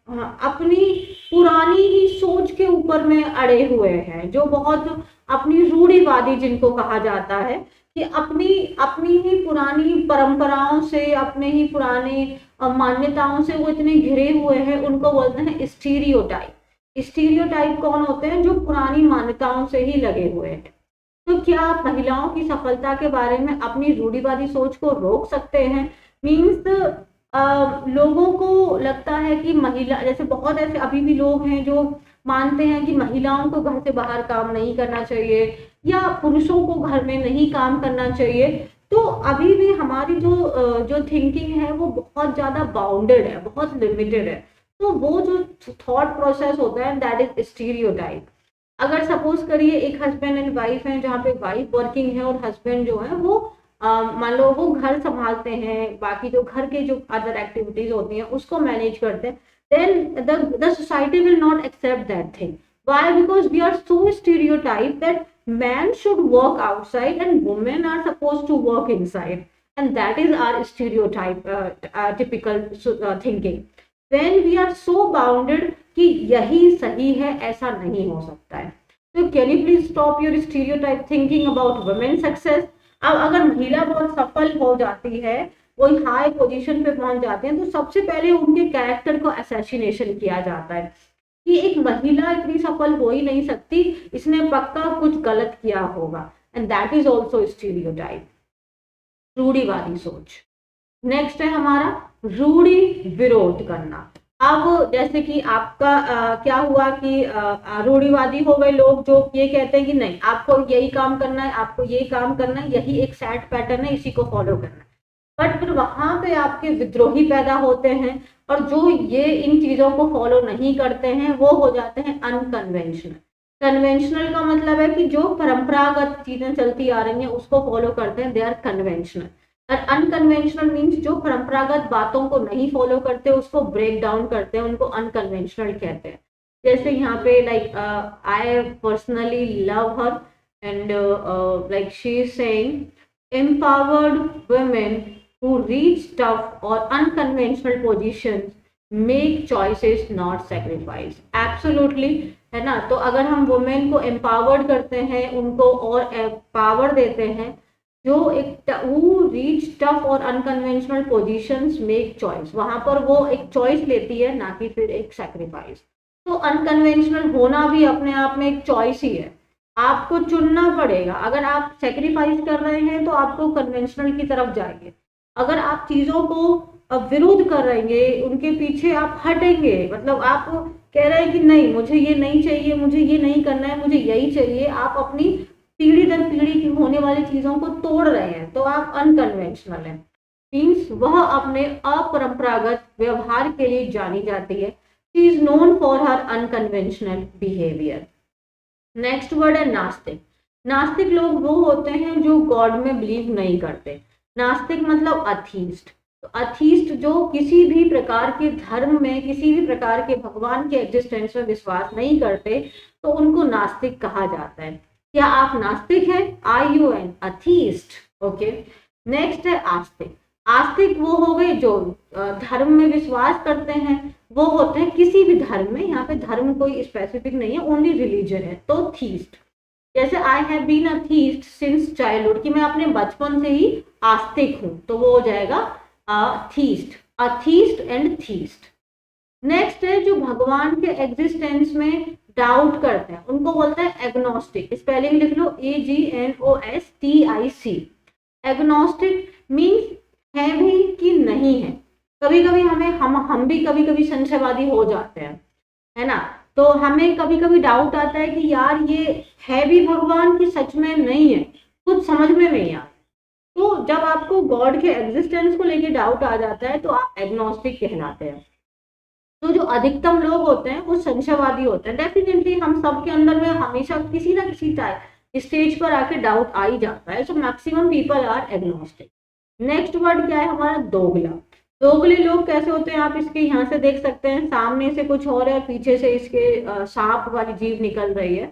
अपनी पुरानी ही सोच के ऊपर में अड़े हुए हैं, जो बहुत अपनी रूढ़िवादी जिनको कहा जाता है, कि अपनी अपनी ही पुरानी परंपराओं से, अपने ही पुराने मान्यताओं से वो इतने घिरे हुए हैं, उनको बोलते हैं स्टीरियोटाइप। स्टीरियोटाइप कौन होते हैं? जो पुरानी मान्यताओं से ही लगे हुए हैं। तो क्या आप महिलाओं की सफलता के बारे में अपनी रूढ़िवादी सोच को रोक सकते हैं? मीन्स लोगों को लगता है कि महिला, जैसे बहुत ऐसे अभी भी लोग हैं जो मानते हैं कि महिलाओं को घर से बाहर काम नहीं करना चाहिए या पुरुषों को घर में नहीं काम करना चाहिए। तो अभी भी हमारी जो थिंकिंग है वो बहुत ज्यादा बाउंडेड है, बहुत लिमिटेड है। तो वो जो थॉट प्रोसेस होता है दैट इज स्टीरियोटाइप। अगर सपोज करिए एक हस्बैंड एंड वाइफ है, जहाँ पे वाइफ वर्किंग है और हस्बैंड जो है वो मान लो वो घर संभालते हैं, बाकी जो घर के जो अदर एक्टिविटीज होती हैं उसको मैनेज करते हैं, then the society will not accept that thing. Why? Because we are so stereotyped that men should work outside and women are supposed to work inside, and that is our stereotype, typical thinking. When we are so bounded कि यही सही है, ऐसा नहीं हो सकता है। तो can you please stop your stereotype thinking about women success. अब अगर महिला बहुत सफल हो जाती है, वो हाई पोजीशन पे पहुंच जाते हैं, तो सबसे पहले उनके कैरेक्टर को असैसिनेशन किया जाता है कि एक महिला इतनी सफल हो ही नहीं सकती, इसने पक्का कुछ गलत किया होगा, and that is also stereotype, रूढ़िवादी सोच। नेक्स्ट है हमारा रूढ़ि विरोध करना। अब जैसे कि आपका क्या हुआ कि रूढ़िवादी हो गए लोग जो ये कहते हैं कि नहीं आपको यही काम करना है, आपको यही काम करना है, यही एक सेट पैटर्न है, इसी को फॉलो करना है। बट फिर वहां पे आपके विद्रोही पैदा होते हैं, और जो ये इन चीजों को फॉलो नहीं करते हैं वो हो जाते हैं अनकन्वेंशनल। कन्वेंशनल का मतलब है कि जो परंपरागत चीजें चलती आ रही हैं उसको फॉलो करते हैं, दे आर कन्वेंशनल। और अनकन्वेंशनल मीन्स जो परंपरागत बातों को नहीं फॉलो करते, उसको ब्रेक डाउन करते हैं, उनको अनकन्वेंशनल कहते हैं। जैसे यहाँ पे like I personally love her and like she is saying empowered women who reach tough or unconventional positions make choices not sacrifice। Absolutely, है ना। तो अगर हम वुमेन को एम्पावर्ड करते हैं, उनको और पावर देते हैं, जो एक who reach tough और अनकन्वेंशनल पोजीशंस मेक चॉइस, वहां पर वो एक चॉइस लेती है, ना कि फिर एक सैक्रिफाइस। तो अनकन्वेंशनल होना भी अपने आप में एक चॉइस ही है, आपको चुनना पड़ेगा। अगर आप सेक्रीफाइस कर रहे हैं तो आपको कन्वेंशनल की तरफ जाएंगे, अगर आप चीजों को विरोध कर रहे हैं, उनके पीछे आप हटेंगे, मतलब आप कह रहे हैं कि नहीं मुझे ये नहीं चाहिए, मुझे ये नहीं करना है, मुझे यही चाहिए, आप अपनी पीढ़ी दर पीढ़ी की होने वाली चीजों को तोड़ रहे हैं, तो आप अनकन्वेंशनल हैं। मीन्स वह अपने अपरंपरागत व्यवहार के लिए जानी जाती है। She is known for her unconventional behaviour. Next word है नास्तिक। नास्तिक लोग वो होते हैं जो गॉड में बिलीव नहीं करते। नास्तिक मतलब अथीस्ट। तो अथीस्ट जो किसी भी प्रकार के धर्म में, किसी भी प्रकार के भगवान के एग्जिस्टेंस में विश्वास नहीं करते, तो उनको नास्तिक कहा जाता है। क्या आप नास्तिक हैं? Are you an atheist? Okay. Next है आस्तिक। आस्तिक वो हो गए जो धर्म में विश्वास करते हैं, वो होते हैं किसी भी धर्म में, यहाँ पे धर्म कोई स्पेसिफिक नहीं है, ओनली रिलीजन है। तो थीस्ट, जैसे I have been a theist since childhood, कि मैं अपने बचपन से ही आस्तिक हूं, तो वो हो जाएगा theist, atheist and theist. Next है जो भगवान के एग्जिस्टेंस में डाउट करते हैं, उनको बोलते हैं एग्नोस्टिक। स्पेलिंग लिख लो, AGNOSTIC। एग्नोस्टिक मीन्स है भी कि नहीं है। कभी कभी हम भी कभी कभी संशयवादी हो जाते हैं, है ना, तो हमें कभी कभी डाउट आता है कि यार ये है भी भगवान की सच में नहीं है, कुछ समझ में नहीं आता। तो जब आपको गॉड के एग्जिस्टेंस को लेके डाउट आ जाता है तो आप एग्नोस्टिक कहलाते हैं। तो जो अधिकतम लोग होते हैं वो संशयवादी होते हैं। डेफिनेटली हम सबके अंदर में हमेशा किसी ना किसी स्टेज पर आके डाउट आ ही जाता है। So maximum people are agnostic. Next word क्या है हमारा? दोगला। दोगले लोग कैसे होते हैं? आप इसके यहाँ से देख सकते हैं, सामने से कुछ और है, पीछे से इसके सांप वाली जीभ निकल रही है।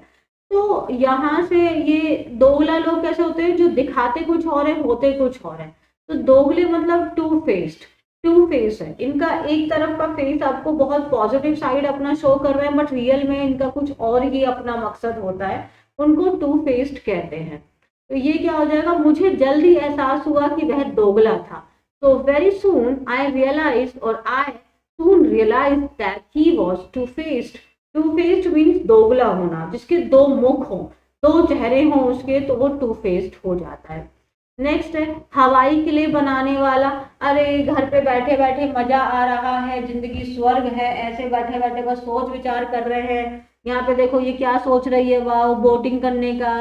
तो यहाँ से ये दोगला लोग कैसे होते हैं? जो दिखाते कुछ और है, होते कुछ और है। तो दोगले मतलब टू फेस्ड, टू फेस है इनका। एक तरफ का फेस आपको बहुत पॉजिटिव साइड अपना शो कर रहे हैं, बट रियल में इनका कुछ और ही अपना मकसद होता है, उनको टू फेस्ड कहते हैं। तो ये क्या हो जाएगा? मुझे जल्दी एहसास हुआ कि वह दोगला था। तो वेरी सून आई रियलाइज, और I soon realize that he was two faced. Two faced means दोगला होना, जिसके दो मुख हों, दो चेहरे हों उसके, तो वो टू फेस्ड हो जाता है। नेक्स्ट है हवाई किले बनाने वाला। अरे घर पे बैठे बैठे मजा आ रहा है, जिंदगी स्वर्ग है, ऐसे बैठे बैठे बस सोच विचार कर रहे हैं। यहाँ पे देखो ये क्या सोच रही है, वाह बोटिंग करने का,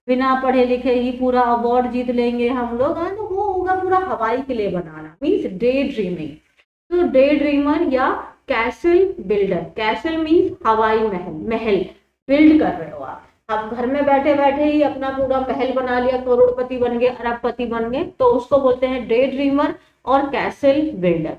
बिना पढ़े लिखे ही पूरा अवार्ड जीत लेंगे हम लोग। हाँ, तो वो होगा पूरा हवाई किले बनाना, मीन्स डे ड्रीमिंग। तो डे ड्रीमर या कैसल बिल्डर। कैसल मीन्स हवाई महल, महल बिल्ड कर रहे हो आप घर में बैठे बैठे ही अपना पूरा महल बना लिया, करोड़पति बन गए, अरबपति बन गए, तो उसको बोलते हैं डे ड्रीमर और कैसल बिल्डर।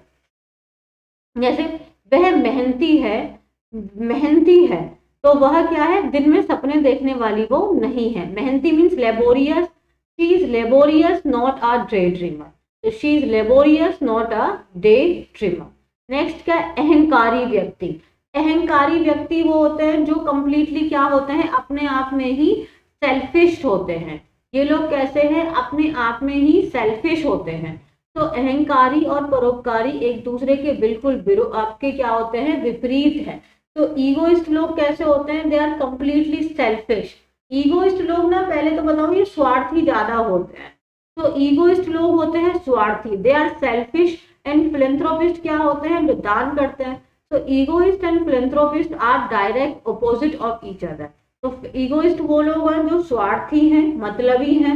जैसे वह मेहनती है, मेहनती है, तो वह क्या है? दिन में सपने देखने वाली वो नहीं है। मेहनती means laborious. She is laborious not a daydreamer. तो she is laborious not a daydreamer. Next क्या? अहंकारी व्यक्ति। अहंकारी व्यक्ति वो होते हैं जो कंप्लीटली क्या होते हैं? अपने आप में ही सेल्फिश होते हैं। ये लोग कैसे हैं? अपने आप में ही सेल्फिश होते हैं। तो अहंकारी और परोपकारी एक दूसरे के बिल्कुल आपके क्या होते हैं? विपरीत है। तो ईगोइस्ट लोग कैसे होते हैं? They are completely selfish. Egoist लोग ना, पहले तो बताओ, ये स्वार्थी ज्यादा होते हैं। तो ईगोइस्ट लोग होते हैं स्वार्थी, they are selfish. And philanthropist क्या होते हैं? जो दान करते हैं। तो egoist and philanthropist are direct opposite of each other. तो ईगोइस्ट वो लोग हैं जो स्वार्थी हैं, मतलबी हैं।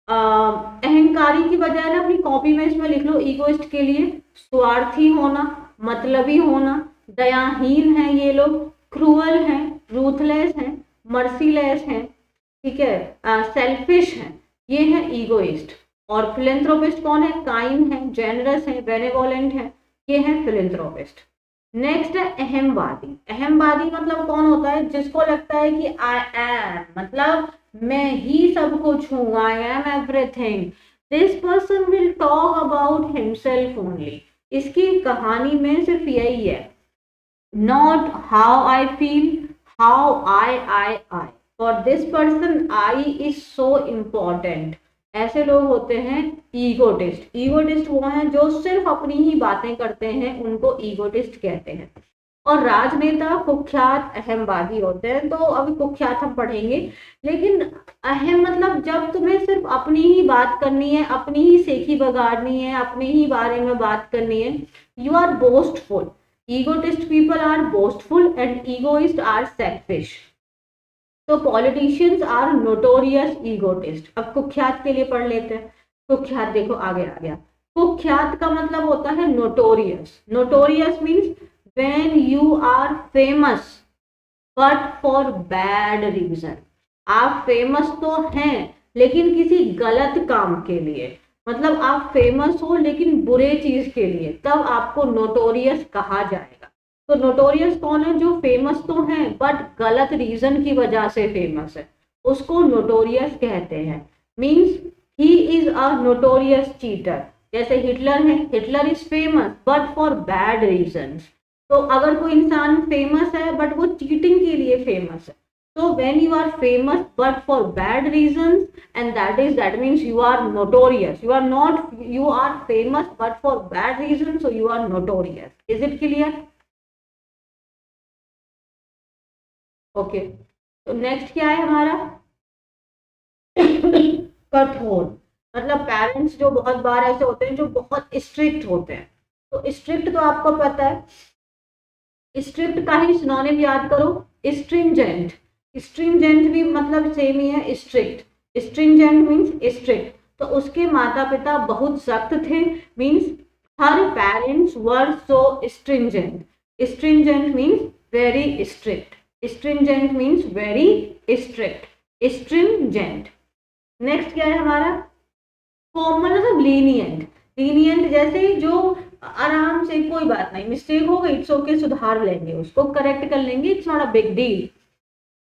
अहंकारी की बजाय ना अपनी कॉपी में इसमें लिख लो ईगोइस्ट के लिए स्वार्थी होना, मतलबी होना, दयाहीन है ये लोग, क्रूअल हैं, रूथलेस हैं, मर्सीलेस हैं, ठीक है, सेल्फिश हैं, ये है ईगोइस्ट। और फिलेंथ्रोपिस्ट कौन है? काइंड है, जेनरस है, बेनेवोलेंट है, ये है फिलेंथ्रोपिस्ट। नेक्स्ट है अहमवादी। अहमवादी मतलब कौन होता है? जिसको लगता है कि आई एम, मतलब मैं ही सब कुछ हूँ, I am everything. This person will talk about himself only. इसकी कहानी में सिर्फ यही है, not how I feel, how I. For this person I is so important ऐसे लोग होते हैं ईगोटिस्ट। ईगोटिस्ट वो हैं जो सिर्फ अपनी ही बातें करते हैं, उनको ईगोटिस्ट कहते हैं। और राजनेता कुख्यात अहमवादी होते हैं। तो अभी कुख्यात हम पढ़ेंगे, लेकिन अहम मतलब जब तुम्हें सिर्फ अपनी ही बात करनी है, अपनी ही सेखी बगाड़नी है, अपने ही बारे में बात करनी है, you are boastful. Egotist people are boastful and egoist are selfish. तो पॉलिटिशियंस आर नोटोरियस ईगोटिस्ट। अब कुख्यात के लिए पढ़ लेते हैं। कुख्यात देखो आगे आ गया। कुख्यात का मतलब होता है notorious. Notorious means when you are famous but for bad reason. आप फेमस तो हैं लेकिन किसी गलत काम के लिए, मतलब आप फेमस हो लेकिन बुरे चीज के लिए, तब आपको नोटोरियस कहा जाएगा। तो नोटोरियस कौन है? जो फेमस तो है बट गलत रीजन की वजह से फेमस है, उसको नोटोरियस कहते हैं। Means he is a notorious cheater. जैसे हिटलर है, Hitler is famous but for bad reasons. तो अगर कोई इंसान फेमस है बट वो चीटिंग के लिए फेमस है, so when you are famous but for bad reasons, and that means you are notorious. You are famous but for bad reasons, so you are notorious. Is it clear? Okay. तो next क्या है हमारा? कठोर। मतलब parents जो बहुत बार ऐसे होते हैं जो बहुत स्ट्रिक्ट होते हैं। तो स्ट्रिक्ट तो आपको पता है, स्ट्रिक्ट का ही सिनोनिम याद करो, स्ट्रिंजेंट। स्ट्रिंजेंट भी मतलब सेम ही है स्ट्रिक्ट। Stringent means strict. तो उसके माता पिता बहुत सख्त थे, means her parents were so stringent. Stringent means very strict. Stringent means very strict. Stringent. Next क्या है हमारा? कॉमन मतलब लीनियंट। लीनियंट जैसे जो आराम से, कोई बात नहीं, मिस्टेक हो गई इट्स ओके, सुधार लेंगे, उसको करेक्ट कर लेंगे, it's not a big deal.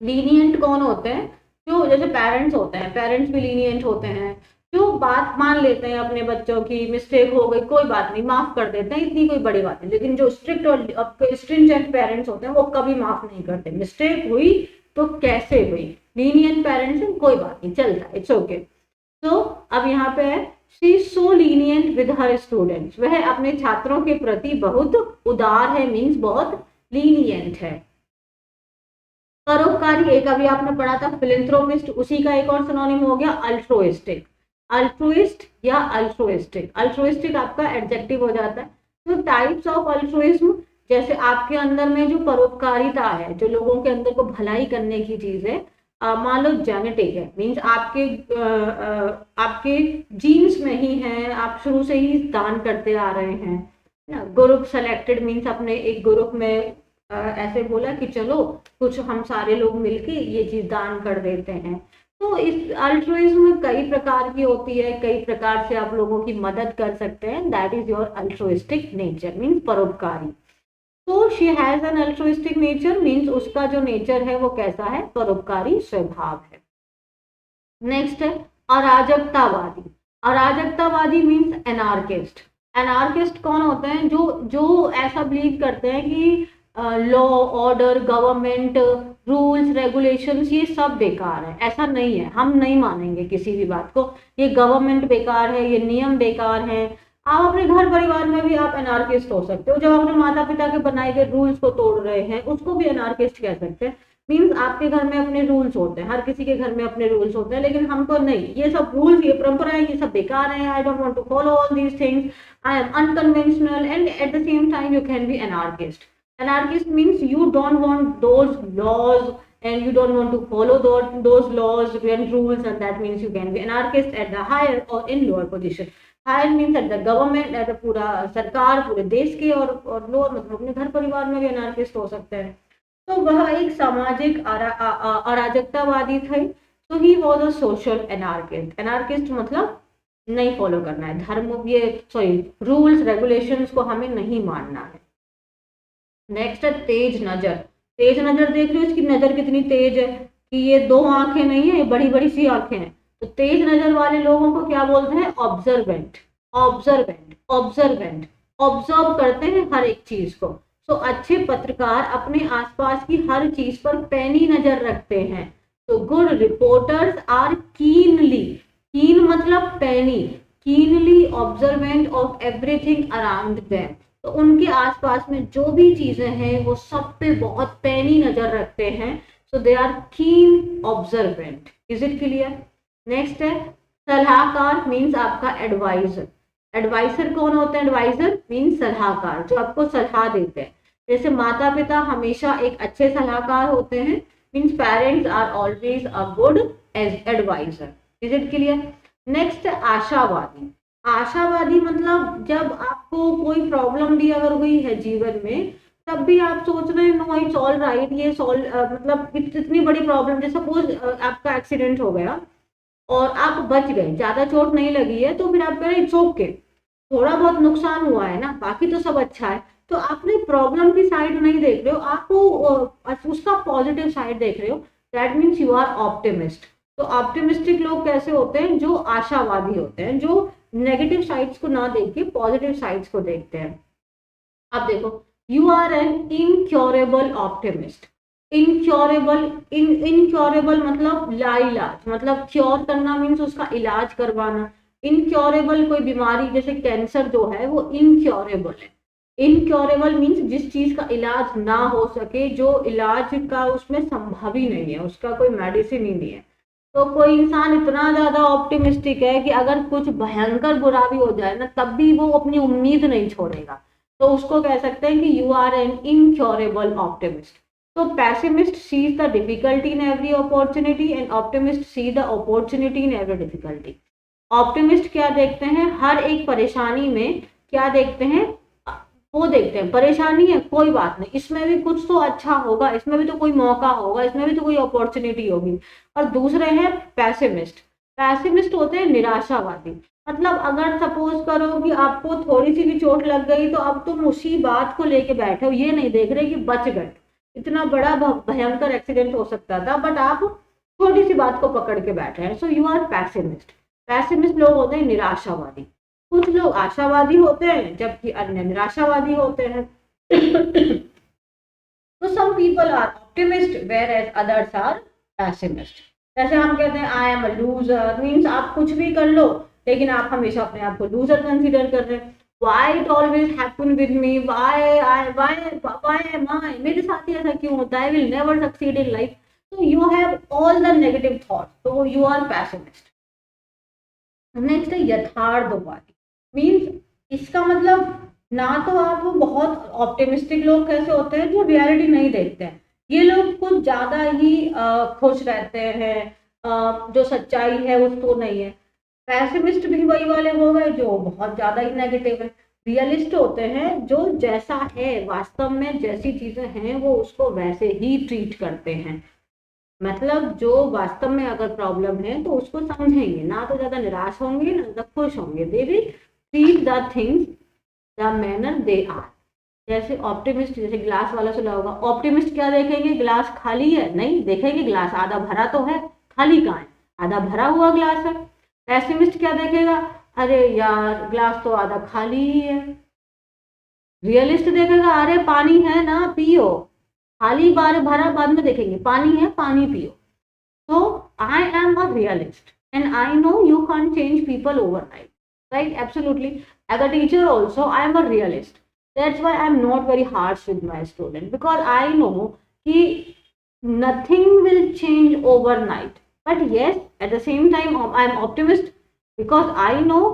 Lenient कौन होते हैं? जो जैसे पेरेंट्स होते हैं, पेरेंट्स भी लीनियंट होते हैं, जो बात मान लेते हैं अपने बच्चों की, मिस्टेक हो गई कोई बात नहीं, माफ कर देते हैं, इतनी कोई बड़ी बात नहीं। लेकिन जो स्ट्रिक्ट और स्ट्रिंजेंट पेरेंट्स होते हैं वो कभी माफ नहीं करते। मिस्टेक हुई तो कैसे हुई, लीनियंट पेरेंट्स हैं, कोई बात नहीं, चलता है, इट्स ओके। तो अब यहाँ पे है she is so lenient with her students. वह अपने छात्रों के प्रति बहुत उदार है, मीन्स बहुत लीनियंट है। परोपकारी एक अभी आपने पढ़ा था फिलेंथ्रोपिस्ट, उसी का एक और सिनोनिम हो गया अल्ट्रोइस्टिक। अल्ट्रुइस्ट या अल्ट्रोइस्टिक। अल्ट्रोइस्टिक आपका एडजेक्टिव हो जाता है। तो टाइप्स ऑफ अल्ट्रुइज्म, जैसे आपके अंदर में जो परोपकारिता है, जो लोगों के अंदर को भलाई करने की चीज है, मान लो जेनेटिक है, मीन्स आपके जीन्स में ही है, आप शुरू से ही दान करते आ रहे हैं। ग्रुप सेलेक्टेड मीन्स अपने एक ग्रुप में ऐसे बोला कि चलो कुछ हम सारे लोग मिलके ये चीज दान कर देते हैं। तो इस अल्ट्रुइज्म कई प्रकार की होती है, कई प्रकार से आप लोगों की मदद कर सकते हैं। That is your altruistic nature, means परोपकारी। तो she has an altruistic nature, means उसका जो नेचर है वो कैसा है? परोपकारी स्वभाव है। नेक्स्ट है अराजकतावादी। अराजकतावादी मीन्स एनार्किस्ट। एनार्किस्ट कौन होते हैं? जो ऐसा बिलीव करते हैं कि law order, government, rules regulations ये सब बेकार है। ऐसा नहीं है, हम नहीं मानेंगे किसी भी बात को, ये गवर्नमेंट बेकार है, ये नियम बेकार है। आप अपने घर परिवार में भी आप एनार्किस्ट हो सकते हो। जब अपने माता पिता के बनाए गए रूल्स को तोड़ रहे हैं, उसको भी एनार्किस्ट कह सकते हैं। मीन्स आपके घर में अपने रूल्स होते हैं, हर किसी के घर में अपने रूल्स होते हैं, लेकिन हमको नहीं, ये सब रूल्स, ये परंपराएं, ये सब बेकार हैं। I don't want to follow all these things, I am unconventional, and at the same time you can be anarchist. Anarchist means you don't want those laws and you don't want to follow those laws and rules, and that means you can be anarchist at the higher or in lower position. Higher means at the government, at the पूरा सरकार, पूरे देश के, और lower मतलब अपने घर परिवार में भी anarchist हो सकते हैं। तो वह एक सामाजिक अराजकतावादी थे। तो he was a social anarchist. Anarchist मतलब नहीं फॉलो करना है धर्म, ये सॉरी रूल्स रेगुलेशंस को हमें नहीं मानना है। नेक्स्ट है तेज नजर। तेज नजर देख रहे हो, इसकी नजर कितनी तेज है कि ये दो आंखें नहीं है, ये बड़ी बड़ी सी आंखें हैं। तो तेज नजर वाले लोगों को क्या बोलते हैं? ऑब्जर्वेंट। ऑब्जर्वेंट ऑब्जर्वेंट ऑब्जर्व करते हैं हर एक चीज को। तो अच्छे पत्रकार अपने आसपास की हर चीज पर पैनी नजर रखते हैं। तो गुड रिपोर्टर्स आर कीनली, कीन मतलब पैनी, keenly observant of everything around them. तो उनके आसपास में जो भी चीजें हैं वो सब पे बहुत पैनी नजर रखते हैं। So they are keen observant. Is it clear? Next है सलाहकार, मीन्स आपका एडवाइजर। एडवाइजर कौन होते हैं? एडवाइजर मीन्स सलाहकार, जो आपको सलाह देते हैं। जैसे माता पिता हमेशा एक अच्छे सलाहकार होते हैं, means parents are always a good adviser. Is it clear? Next आशावादी। आशावादी मतलब जब आपको कोई प्रॉब्लम भी अगर हुई है जीवन में, तब भी आप सोच रहे हैं नो इट्स ऑल राइट, ये सॉल्व मतलब इतनी बड़ी प्रॉब्लम, जैसे सपोज आपका एक्सीडेंट हो गया और आप बच गए, ज्यादा चोट नहीं लगी है, तो फिर आप कह रहे इट्स ओके, थोड़ा बहुत नुकसान हुआ है ना, बाकी तो सब अच्छा है। तो आपने प्रॉब्लम की साइड नहीं देख रहे हो, आपको उसका पॉजिटिव साइड देख रहे हो। That means you are optimist. तो ऑप्टिमिस्टिक लोग कैसे होते हैं? जो आशावादी होते हैं, जो नेगेटिव साइड्स को ना देख के पॉजिटिव साइड्स को देखते हैं। अब देखो, you are an incurable optimist. Incurable, incurable मतलब लाइलाज, मतलब क्योर करना मीन्स उसका इलाज करवाना। इनक्योरेबल कोई बीमारी जैसे कैंसर जो है वो इनक्योरेबल है। इनक्योरेबल मीन्स जिस चीज का इलाज ना हो सके, जो इलाज का उसमें संभव ही नहीं है, उसका कोई मेडिसिन ही नहीं है। तो कोई इंसान इतना ज्यादा ऑप्टिमिस्टिक है कि अगर कुछ भयंकर बुरा भी हो जाए ना, तब भी वो अपनी उम्मीद नहीं छोड़ेगा। तो उसको कह सकते हैं कि you are an incurable optimist. तो pessimist sees the difficulty in every opportunity and optimist see the opportunity in every difficulty. Optimist क्या देखते हैं? हर एक परेशानी में क्या देखते हैं? वो देखते हैं परेशानी है, कोई बात नहीं, इसमें भी कुछ तो अच्छा होगा, इसमें भी तो कोई मौका होगा, इसमें भी तो कोई अपॉर्चुनिटी होगी। और दूसरे हैं पैसिमिस्ट। पैसिमिस्ट होते हैं निराशावादी। मतलब अगर सपोज करो कि आपको थोड़ी सी भी चोट लग गई, तो अब तुम उसी बात को लेके बैठे हो, ये नहीं देख रहे कि बच गए, इतना बड़ा भयंकर एक्सीडेंट हो सकता था, बट आप छोटी सी बात को पकड़ के बैठे हैं। So you are pessimist. Pessimist लोग होते हैं निराशावादी। कुछ लोग आशावादी होते हैं जबकि अन्य निराशावादी होते हैं। तो some people are optimist whereas others are pessimist. जैसे हम कहते हैं I am a loser, means आप कुछ भी कर लो लेकिन आप हमेशा अपने आप को लूजर कंसीडर कर रहे हैं। Why it always happen with me? Why am I? मेरे साथ ही ऐसा क्यों होता है? I will never succeed in life. So you have all the negative thoughts. So you are pessimist. Next है यथार्थवादी। मीन्स इसका मतलब ना तो आप बहुत ऑप्टिमिस्टिक लोग कैसे होते हैं? जो रियलिटी नहीं देखते हैं, ये लोग कुछ ज्यादा ही खुश रहते हैं, जो सच्चाई है उसको नहीं है। पैसिमिस्ट भी वही वाले हो गए जो बहुत ज्यादा ही नेगेटिव है। रियलिस्ट होते हैं जो जैसा है वास्तव में, जैसी चीजें हैं वो उसको वैसे ही ट्रीट करते हैं। मतलब जो वास्तव में अगर प्रॉब्लम है तो उसको समझेंगे, ना तो ज्यादा निराश होंगे ना ज्यादा खुश होंगे। They will treat the things the manner they are. जैसे ऑप्टिमिस्ट, जैसे ग्लास वाला सुना होगा, ऑप्टिमिस्ट क्या देखेंगे? ग्लास खाली है? नहीं, देखेंगे ग्लास आधा भरा तो है, खाली कहाँ है? आधा भरा हुआ ग्लास है। पेसिमिस्ट क्या देखेगा? अरे यार ग्लास तो आधा खाली ही है। रियलिस्ट देखेगा अरे पानी है ना, पियो। खाली बार भरा बाद में देखेंगे, पानी है पानी पियो। So I am a realist and I know you can't change people overnight, right? Absolutely. As a teacher also, I am a realist. That's why I'm not very harsh with my student, because I know कि nothing will change overnight. But yes, at the same time, I'm optimist because I know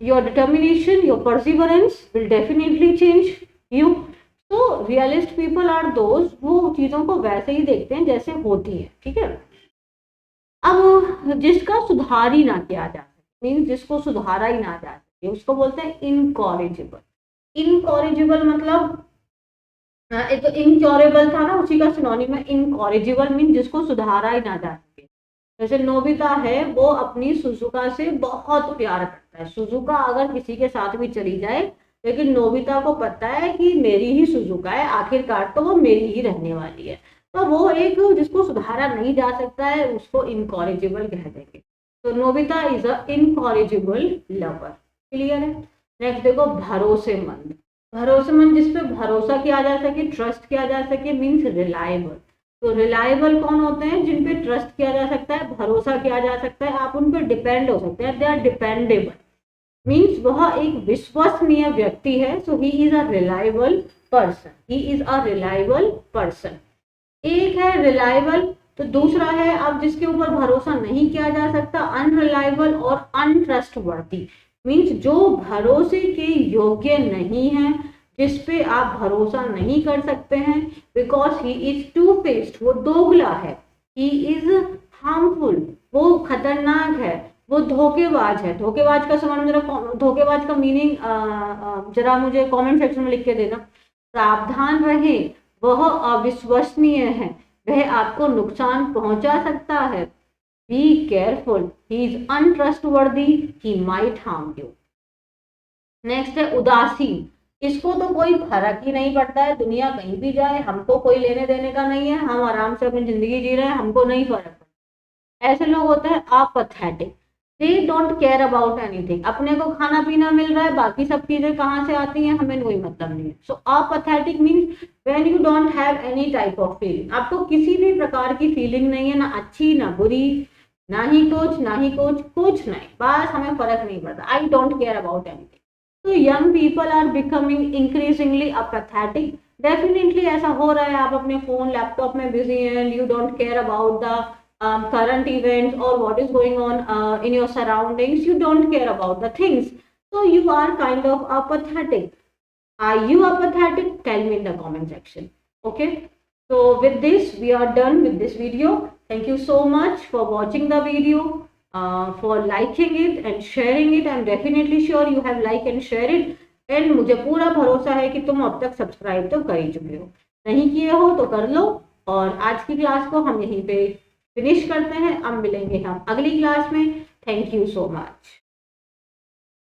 your determination, your perseverance will definitely change you. तो realist people are those, वो चीजों को वैसे ही देखते हैं जैसे होती है, ठीक है। अब जिसका सुधार ही ना किया जा सके, मीन्स जिसको सुधारा ही ना जा सके, उसको बोलते हैं इनकॉरिजिबल। इनकॉरिजिबल मतलब एक तो इनक्योरेबल था ना, उसी का सिनोनिम है इनकॉरिजिबल, मीन जिसको सुधारा ही ना जा सके। जैसे नोबिता है, वो अपनी सुजुका से बहुत प्यार करता है। सुजुका अगर किसी के साथ भी चली जाए, लेकिन नोबिता को पता है कि मेरी ही सुजुका है, आखिरकार तो वो मेरी ही रहने वाली है। तो वो एक जिसको सुधारा नहीं जा सकता है, उसको इनकॉरिजिबल कह देंगे। तो Nobita is a incorrigible lover. Clear है? नेक्स्ट देखो, भरोसेमंद। भरोसेमंद जिसपे भरोसा किया जा सके, ट्रस्ट किया जा सके, मीन्स रिलायबल। तो रिलायबल कौन होते हैं? जिन पे ट्रस्ट किया जा सकता है, भरोसा किया जा सकता है, आप उन पे डिपेंड हो सकते हैं, दे आर डिपेंडेबल, मीन्स वह एक विश्वसनीय व्यक्ति है। So he is a reliable person, he is a reliable person. एक है रिलायबल, तो दूसरा है अब जिसके ऊपर भरोसा नहीं किया जा सकता, अनरिलायबल और अनट्रस्टवर्दी, मीन्स जो भरोसे के योग्य नहीं है, जिस पे आप भरोसा नहीं कर सकते हैं, because he is two faced, वो दोगला है, ही इज हार्मफुल, वो खतरनाक है, वो धोखेबाज है। धोखेबाज का समझ जरा, धोखेबाज का मीनिंग जरा मुझे कमेंट सेक्शन में लिख के देना। सावधान रहे, वह अविश्वसनीय है, वह आपको नुकसान पहुंचा सकता है। Be careful, he is untrustworthy, he might harm you. Next है उदासीन, इसको तो कोई फर्क ही नहीं पड़ता है, दुनिया कहीं भी जाए हमको कोई लेने देने का नहीं है, हम आराम से अपनी जिंदगी जी रहे हैं, हमको नहीं फर्क पड़ता। ऐसे लोग होते हैं apathetic, they don't care about anything, अपने को खाना पीना मिल रहा है, बाकी सब चीजें कहाँ से आती हैं हमें कोई मतलब नहीं है। So apathetic means when you don't have any type of feeling, आपको किसी भी प्रकार की फीलिंग नहीं है, ना अच्छी ना बुरी, ना ही कुछ ना ही कुछ नहीं, बस हमें फर्क नहीं पड़ता, I don't care about anything. तो young people are becoming increasingly apathetic, definitely ऐसा हो रहा है, आप अपने फोन लैपटॉप में बिजी हैं and you don't care about the current events or what is going on in your surroundings, you don't care about the things, so you are kind of apathetic. Are you apathetic? Tell me in the comment section. Okay, so with this we are done with this video. Thank you so much for watching the video, for liking it and sharing it. I'm definitely sure you have liked and shared it, and मुझे पूरा भरोसा है कि तुम अब तक subscribe तो कर ही चुके हो, नहीं किए हो तो कर लो। और आज की क्लास को हम यहीं पे फिनिश करते हैं, अब मिलेंगे हम अगली क्लास में। Thank you so much.